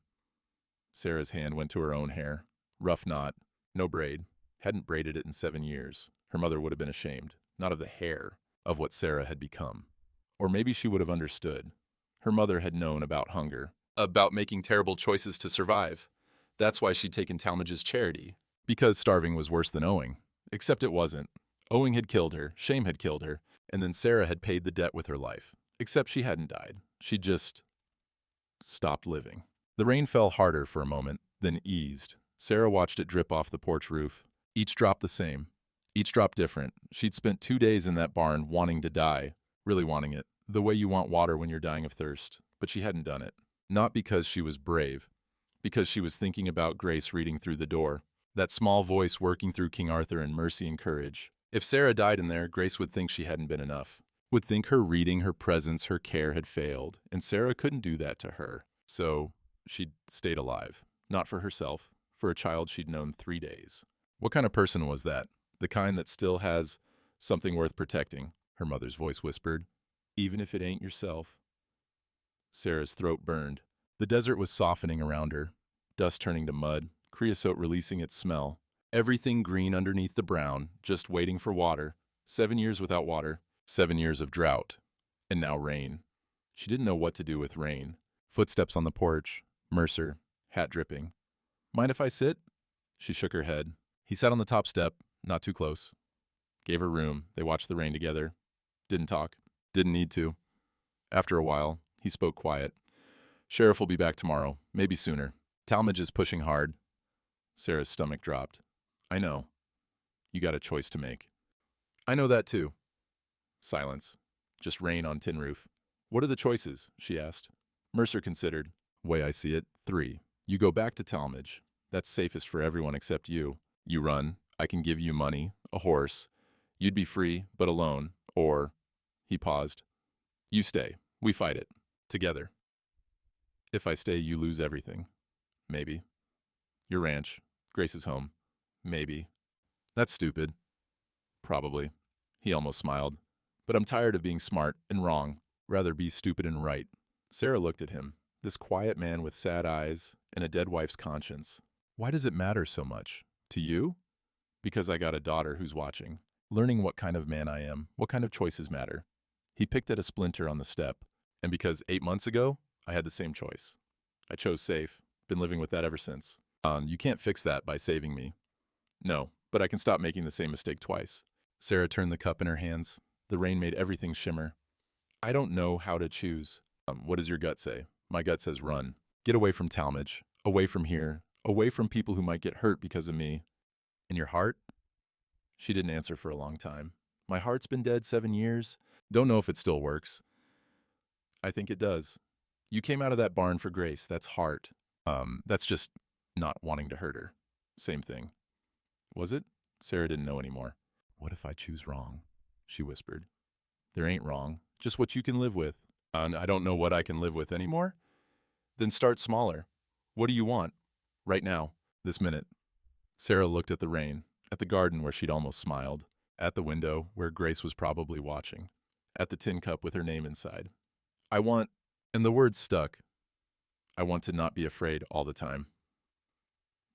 Sarah's hand went to her own hair. Rough knot, no braid. Hadn't braided it in 7 years. Her mother would have been ashamed, not of the hair, of what Sarah had become. Or maybe she would have understood. Her mother had known about hunger, about making terrible choices to survive. That's why she'd taken Talmadge's charity. Because starving was worse than owing. Except it wasn't. Owing had killed her, shame had killed her, and then Sarah had paid the debt with her life. Except she hadn't died. She just stopped living. The rain fell harder for a moment, then eased. Sarah watched it drip off the porch roof. Each drop the same. Each drop different. She'd spent 2 days in that barn wanting to die, really wanting it, the way you want water when you're dying of thirst. But she hadn't done it. Not because she was brave. Because she was thinking about Grace reading through the door. That small voice working through King Arthur and mercy and courage. If Sarah died in there, Grace would think she hadn't been enough. Would think her reading, her presence, her care had failed. And Sarah couldn't do that to her. So she'd stayed alive. Not for herself. For a child she'd known 3 days. What kind of person was that? The kind that still has something worth protecting, her mother's voice whispered. Even if it ain't yourself. Sarah's throat burned. The desert was softening around her. Dust turning to mud. Creosote releasing its smell. Everything green underneath the brown, just waiting for water. 7 years without water. 7 years of drought. And now rain. She didn't know what to do with rain. Footsteps on the porch. Mercer. Hat dripping. Mind if I sit? She shook her head. He sat on the top step, not too close. Gave her room. They watched the rain together. Didn't talk. Didn't need to. After a while, he spoke quiet. Sheriff will be back tomorrow, maybe sooner. Talmadge is pushing hard. Sarah's stomach dropped. I know. You got a choice to make. I know that too. Silence. Just rain on tin roof. What are the choices? She asked. Mercer considered. Way I see it, 3. You go back to Talmadge. That's safest for everyone except you. You run. I can give you money, a horse. You'd be free, but alone. Or, he paused. You stay. We fight it. Together. If I stay, you lose everything. Maybe. Your ranch. Grace's home. Maybe. That's stupid. Probably. He almost smiled. But I'm tired of being smart and wrong. Rather be stupid and right. Sarah looked at him. This quiet man with sad eyes and a dead wife's conscience. Why does it matter so much? To you? Because I got a daughter who's watching. Learning what kind of man I am, what kind of choices matter. He picked at a splinter on the step. And because 8 months ago, I had the same choice. I chose safe. Been living with that ever since. You can't fix that by saving me. No, but I can stop making the same mistake twice. Sarah turned the cup in her hands. The rain made everything shimmer. I don't know how to choose. What does your gut say? My gut says run. Get away from Talmadge. Away from here. Away from people who might get hurt because of me. And your heart? She didn't answer for a long time. My heart's been dead 7 years. Don't know if it still works. I think it does. You came out of that barn for Grace. That's heart. That's just not wanting to hurt her. Same thing. Was it? Sarah didn't know anymore. What if I choose wrong? She whispered. There ain't wrong. Just what you can live with. And I don't know what I can live with anymore? Then start smaller. What do you want? Right now. This minute. Sarah looked at the rain. At the garden where she'd almost smiled. At the window where Grace was probably watching. At the tin cup with her name inside. I want, and the words stuck. I want to not be afraid all the time.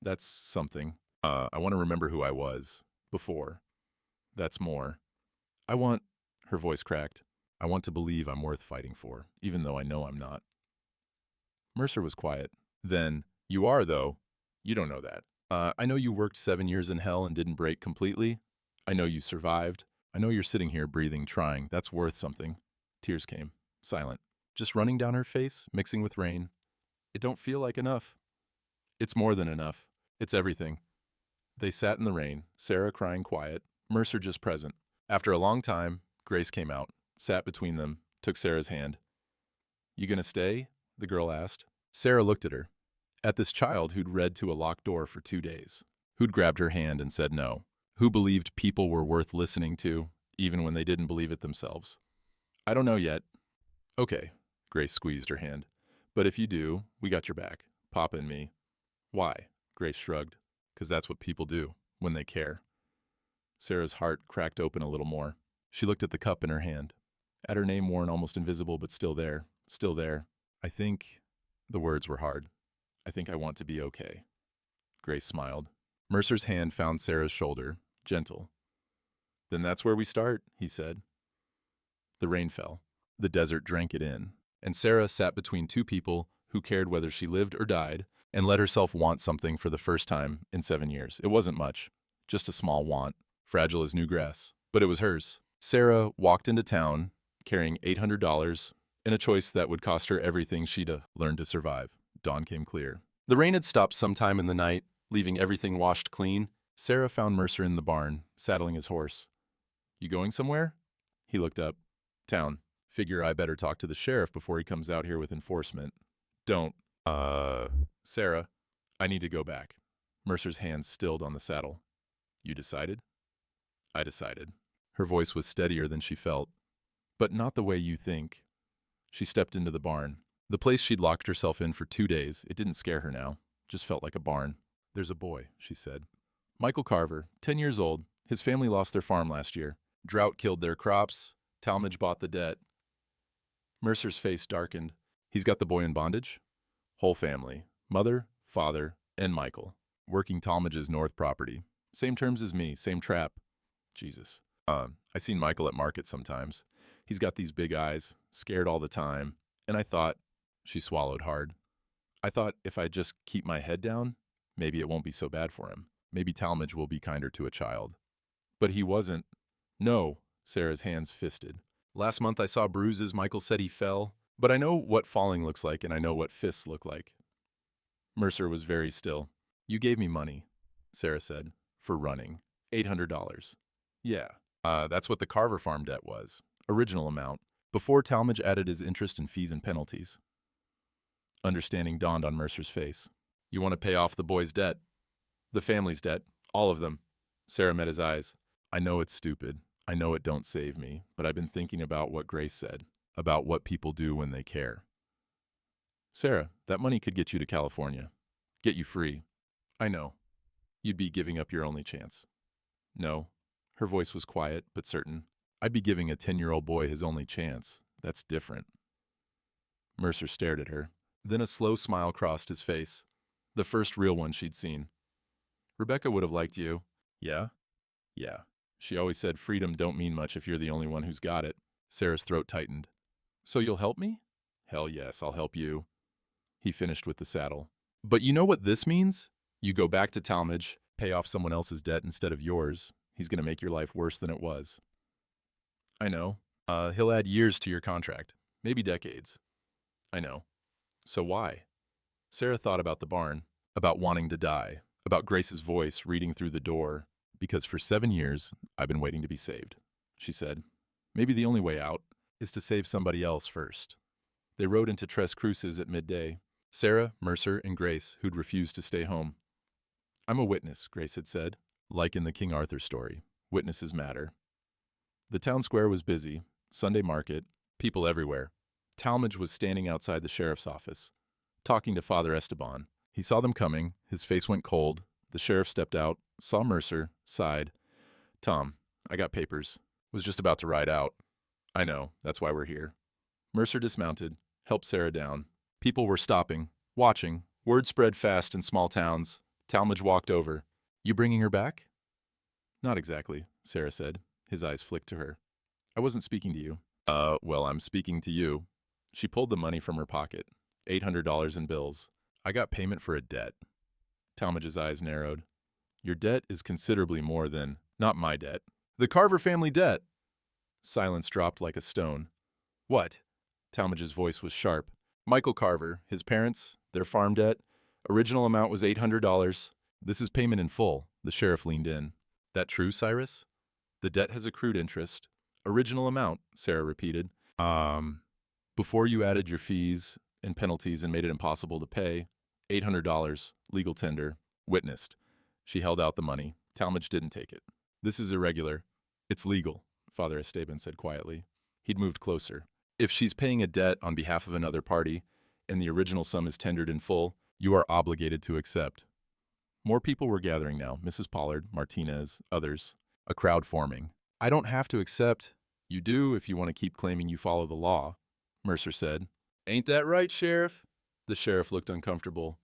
That's something. I want to remember who I was before. That's more. I want, her voice cracked. I want to believe I'm worth fighting for, even though I know I'm not. Mercer was quiet. Then, you are, though. You don't know that. I know you worked 7 years in hell and didn't break completely. I know you survived. I know you're sitting here breathing, trying. That's worth something. Tears came. Silent. Just running down her face, mixing with rain. It don't feel like enough. It's more than enough. It's everything. They sat in the rain, Sarah crying quiet, Mercer just present. After a long time, Grace came out, sat between them, took Sarah's hand. You gonna stay? The girl asked. Sarah looked at her. At this child who'd read to a locked door for 2 days. Who'd grabbed her hand and said no. Who believed people were worth listening to, even when they didn't believe it themselves. I don't know yet. Okay, Grace squeezed her hand. But if you do, we got your back. Papa and me. Why? Grace shrugged. 'Cause that's what people do, when they care. Sarah's heart cracked open a little more. She looked at the cup in her hand. At her name worn almost invisible, but still there. Still there. I think... The words were hard. I think I want to be okay. Grace smiled. Mercer's hand found Sarah's shoulder, gentle. Then that's where we start, he said. The rain fell. The desert drank it in. And Sarah sat between two people who cared whether she lived or died, and let herself want something for the first time in 7 years. It wasn't much, just a small want, fragile as new grass, but it was hers. Sarah walked into town carrying $800 in a choice that would cost her everything she'd learned to survive. Dawn came clear. The rain had stopped sometime in the night, leaving everything washed clean. Sarah found Mercer in the barn, saddling his horse. "You going somewhere?" He looked up. "Town. Figure I better talk to the sheriff before he comes out here with enforcement." "Don't. Sarah, I need to go back." Mercer's hands stilled on the saddle. "You decided?" "I decided." Her voice was steadier than she felt. "But not the way you think." She stepped into the barn. The place she'd locked herself in for 2 days, it didn't scare her now, just felt like a barn. "There's a boy," she said. "Michael Carver, 10 years old. His family lost their farm last year. Drought killed their crops. Talmadge bought the debt." Mercer's face darkened. "He's got the boy in bondage?" "Whole family. Mother, father, and Michael. Working Talmadge's north property. Same terms as me, same trap." "Jesus. I seen Michael at market sometimes. He's got these big eyes, scared all the time. And I thought," she swallowed hard, "I thought if I just keep my head down, maybe it won't be so bad for him. Maybe Talmadge will be kinder to a child." "But he wasn't." "No," Sarah's hands fisted. "Last month I saw bruises. Michael said he fell. But I know what falling looks like, and I know what fists look like." Mercer was very still. "You gave me money," Sarah said, "for running. $800. "Yeah. That's what the Carver farm debt was. Original amount. Before Talmadge added his interest and fees and penalties." Understanding dawned on Mercer's face. "You want to pay off the boy's debt? The family's debt? All of them?" Sarah met his eyes. "I know it's stupid. I know it don't save me, but I've been thinking about what Grace said, about what people do when they care. Sarah, that money could get you to California. Get you free. I know. You'd be giving up your only chance." "No." Her voice was quiet, but certain. "I'd be giving a 10-year-old boy his only chance. That's different." Mercer stared at her. Then a slow smile crossed his face. The first real one she'd seen. "Rebecca would have liked you." "Yeah?" "Yeah. She always said freedom don't mean much if you're the only one who's got it." Sarah's throat tightened. "So you'll help me?" "Hell yes, I'll help you." He finished with the saddle. "But you know what this means? You go back to Talmadge, pay off someone else's debt instead of yours. He's going to make your life worse than it was." "I know. He'll add years to your contract. Maybe decades." "I know. So why?" Sarah thought about the barn, about wanting to die, about Grace's voice reading through the door. "Because for 7 years, I've been waiting to be saved," she said. "Maybe the only way out is to save somebody else first." They rode into Tres Cruces at midday. Sarah, Mercer, and Grace, who'd refused to stay home. "I'm a witness," Grace had said. Like in the King Arthur story, witnesses matter. The town square was busy, Sunday market, people everywhere. Talmadge was standing outside the sheriff's office, talking to Father Esteban. He saw them coming, his face went cold. The sheriff stepped out, saw Mercer, sighed. "Tom, I got papers. Was just about to ride out." "I know, that's why we're here." Mercer dismounted, helped Sarah down. People were stopping, watching. Word spread fast in small towns. Talmadge walked over. "You bringing her back?" "Not exactly," Sarah said. His eyes flicked to her. "I wasn't speaking to you." Well, I'm speaking to you." She pulled the money from her pocket. $800 in bills. "I got payment for a debt." Talmadge's eyes narrowed. "Your debt is considerably more than—" "Not my debt. The Carver family debt." Silence dropped like a stone. "What?" Talmadge's voice was sharp. "Michael Carver, his parents, their farm debt. Original amount was $800. This is payment in full." The sheriff leaned in. "That true, Cyrus?" "The debt has accrued interest." "Original amount," Sarah repeated. Before you added your fees and penalties and made it impossible to pay, $800, legal tender, witnessed." She held out the money. Talmadge didn't take it. "This is irregular." "It's legal," Father Esteban said quietly. He'd moved closer. "If she's paying a debt on behalf of another party, and the original sum is tendered in full, you are obligated to accept." More people were gathering now. Mrs. Pollard, Martinez, others. A crowd forming. "I don't have to accept." "You do if you want to keep claiming you follow the law," Mercer said. "Ain't that right, Sheriff?" The sheriff looked uncomfortable.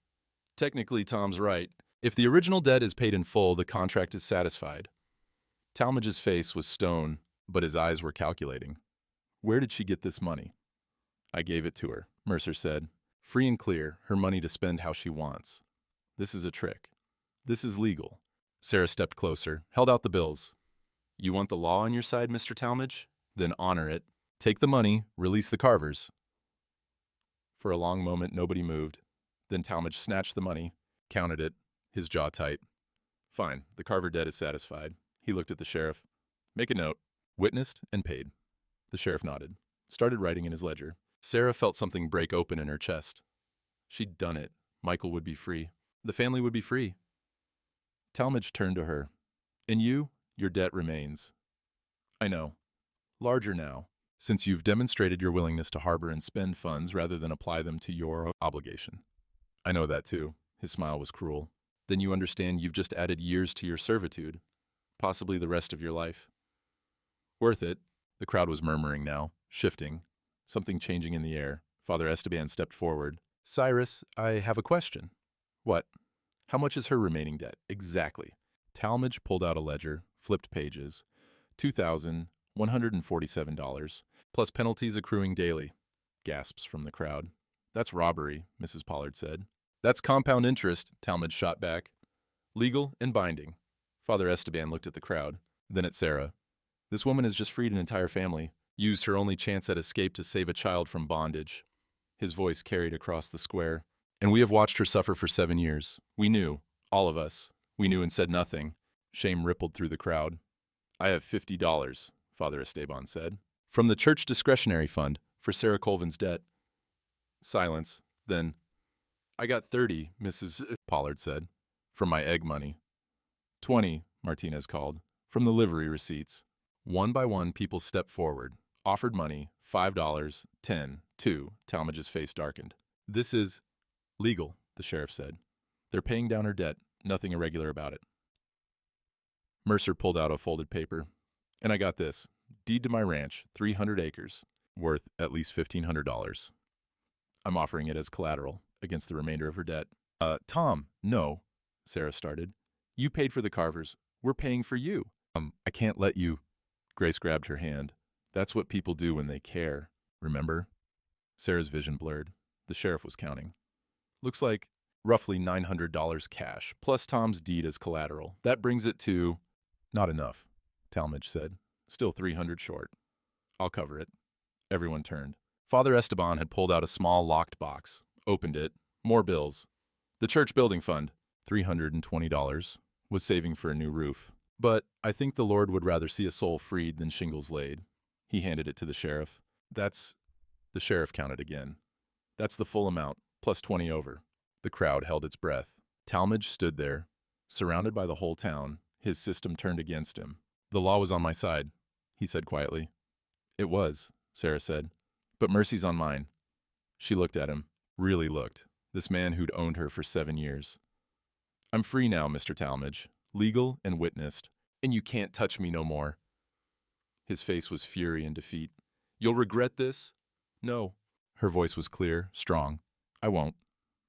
"Technically, Tom's right. If the original debt is paid in full, the contract is satisfied." Talmadge's face was stone, but his eyes were calculating. "Where did she get this money?" "I gave it to her," Mercer said. Free and clear, her money to spend how she wants. This is a trick. This is legal. Sarah stepped closer, held out the bills. You want the law on your side, Mr. Talmadge? Then honor it. Take the money, release the Carvers. For a long moment, nobody moved. Then Talmadge snatched the money, counted it, his jaw tight. Fine, the Carver debt is satisfied. He looked at the sheriff. Make a note. Witnessed and paid. The sheriff nodded, started writing in his ledger. Sarah felt something break open in her chest. She'd done it. Michael would be free. The family would be free. Talmadge turned to her. And you, your debt remains. I know. Larger now, since you've demonstrated your willingness to harbor and spend funds rather than apply them to your obligation. I know that too. His smile was cruel. Then you understand you've just added years to your servitude, possibly the rest of your life. Worth it. The crowd was murmuring now, shifting, something changing in the air. Father Esteban stepped forward. Cyrus, I have a question. What? How much is her remaining debt? Exactly. Talmadge pulled out a ledger, flipped pages. $2,147, plus penalties accruing daily. Gasps from the crowd. That's robbery, Mrs. Pollard said. That's compound interest, Talmadge shot back. Legal and binding. Father Esteban looked at the crowd, then at Sarah. This woman has just freed an entire family, used her only chance at escape to save a child from bondage. His voice carried across the square. And we have watched her suffer for 7 years. We knew, all of us. We knew and said nothing. Shame rippled through the crowd. I have $50, Father Esteban said. From the church discretionary fund for Sarah Colvin's debt. Silence. Then, I got 30, Mrs. Pollard said. From my egg money. 20, Martinez called. From the livery receipts. One by one, people stepped forward, offered money, $5, 10, 2. Talmadge's face darkened. This is legal, the sheriff said. They're paying down her debt, nothing irregular about it. Mercer pulled out a folded paper. And I got this. Deed to my ranch, 300 acres, worth at least $1,500. I'm offering it as collateral against the remainder of her debt. Tom, no, Sarah started. You paid for the Carvers. We're paying for you. I can't let you. Grace grabbed her hand. That's what people do when they care, remember? Sarah's vision blurred. The sheriff was counting. Looks like roughly $900 cash, plus Tom's deed as collateral. That brings it to... Not enough, Talmadge said. Still 300 short. I'll cover it. Everyone turned. Father Esteban had pulled out a small locked box, opened it. More bills. The church building fund, $320, was saving for a new roof. But I think the Lord would rather see a soul freed than shingles laid. He handed it to the sheriff. That's... The sheriff counted again. That's the full amount, plus 20 over. The crowd held its breath. Talmadge stood there, surrounded by the whole town, his system turned against him. The law was on my side, he said quietly. It was, Sarah said. But mercy's on mine. She looked at him, really looked, this man who'd owned her for 7 years. I'm free now, Mr. Talmadge, legal and witnessed, and you can't touch me no more. His face was fury and defeat. You'll regret this? No. Her voice was clear, strong. I won't.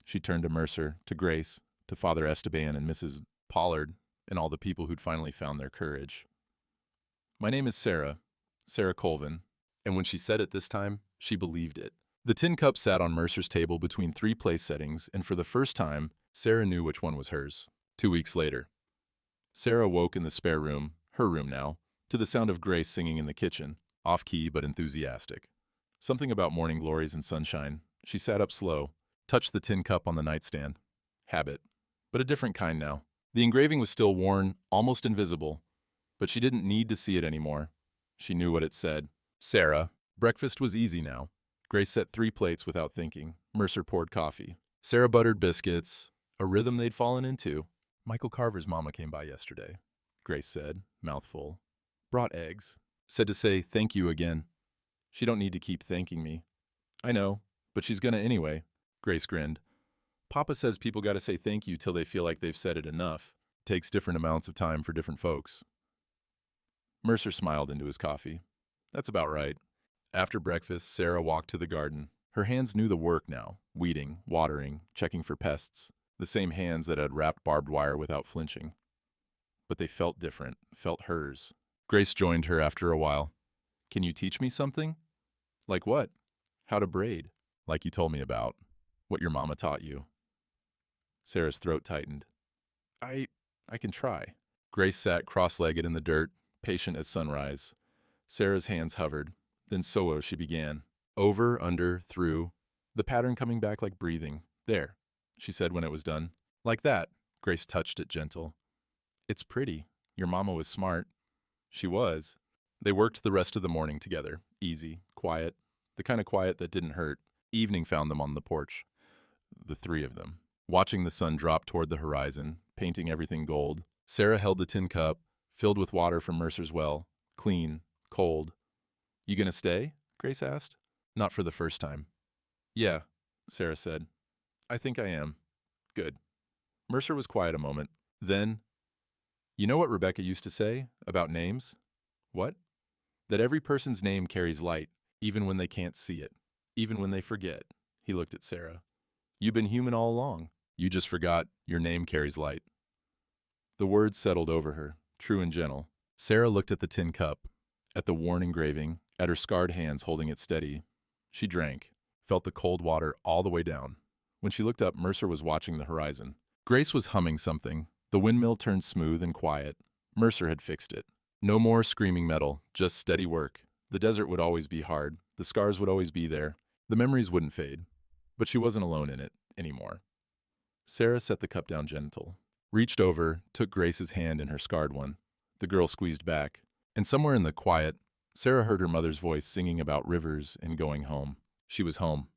She turned to Mercer, to Grace, to Father Esteban and Mrs. Pollard, and all the people who'd finally found their courage. My name is Sarah, Sarah Colvin, and when she said it this time, she believed it. The tin cup sat on Mercer's table between 3 place settings, and for the first time, Sarah knew which one was hers. 2 weeks later. Sarah woke in the spare room, her room now, to the sound of Grace singing in the kitchen, off-key but enthusiastic. Something about morning glories and sunshine. She sat up slow, touched the tin cup on the nightstand. Habit, but a different kind now. The engraving was still worn, almost invisible, but she didn't need to see it anymore. She knew what it said. Sarah. Breakfast was easy now. Grace set 3 plates without thinking. Mercer poured coffee. Sarah buttered biscuits, a rhythm they'd fallen into. Michael Carver's mama came by yesterday, Grace said, mouth full. Brought eggs. Said to say thank you again. She don't need to keep thanking me. I know, but she's gonna anyway. Grace grinned. Papa says people gotta say thank you till they feel like they've said it enough. Takes different amounts of time for different folks. Mercer smiled into his coffee. That's about right. After breakfast, Sarah walked to the garden. Her hands knew the work now, weeding, watering, checking for pests, the same hands that had wrapped barbed wire without flinching. But they felt different, felt hers. Grace joined her after a while. Can you teach me something? Like what? How to braid. Like you told me about. What your mama taught you. Sarah's throat tightened. I can try. Grace sat cross-legged in the dirt, patient as sunrise. Sarah's hands hovered. Then solo she began. Over, under, through. The pattern coming back like breathing. There, she said when it was done. Like that. Grace touched it gentle. It's pretty. Your mama was smart. She was. They worked the rest of the morning together. Easy, quiet. The kind of quiet that didn't hurt. Evening found them on the porch. The three of them. Watching the sun drop toward the horizon, painting everything gold. Sarah held the tin cup, filled with water from Mercer's well. Clean, cold. You gonna stay? Grace asked. Not for the first time. Yeah, Sarah said. I think I am. Good. Mercer was quiet a moment. Then, you know what Rebecca used to say about names? What? That every person's name carries light, even when they can't see it, even when they forget. He looked at Sarah. You've been human all along. You just forgot your name carries light. The words settled over her, true and gentle. Sarah looked at the tin cup, at the worn engraving, at her scarred hands holding it steady. She drank, felt the cold water all the way down. When she looked up, Mercer was watching the horizon. Grace was humming something. The windmill turned smooth and quiet. Mercer had fixed it. No more screaming metal, just steady work. The desert would always be hard. The scars would always be there. The memories wouldn't fade. But she wasn't alone in it anymore. Sarah set the cup down gentle, reached over, took Grace's hand in her scarred one. The girl squeezed back. And somewhere in the quiet, Sarah heard her mother's voice singing about rivers and going home. She was home.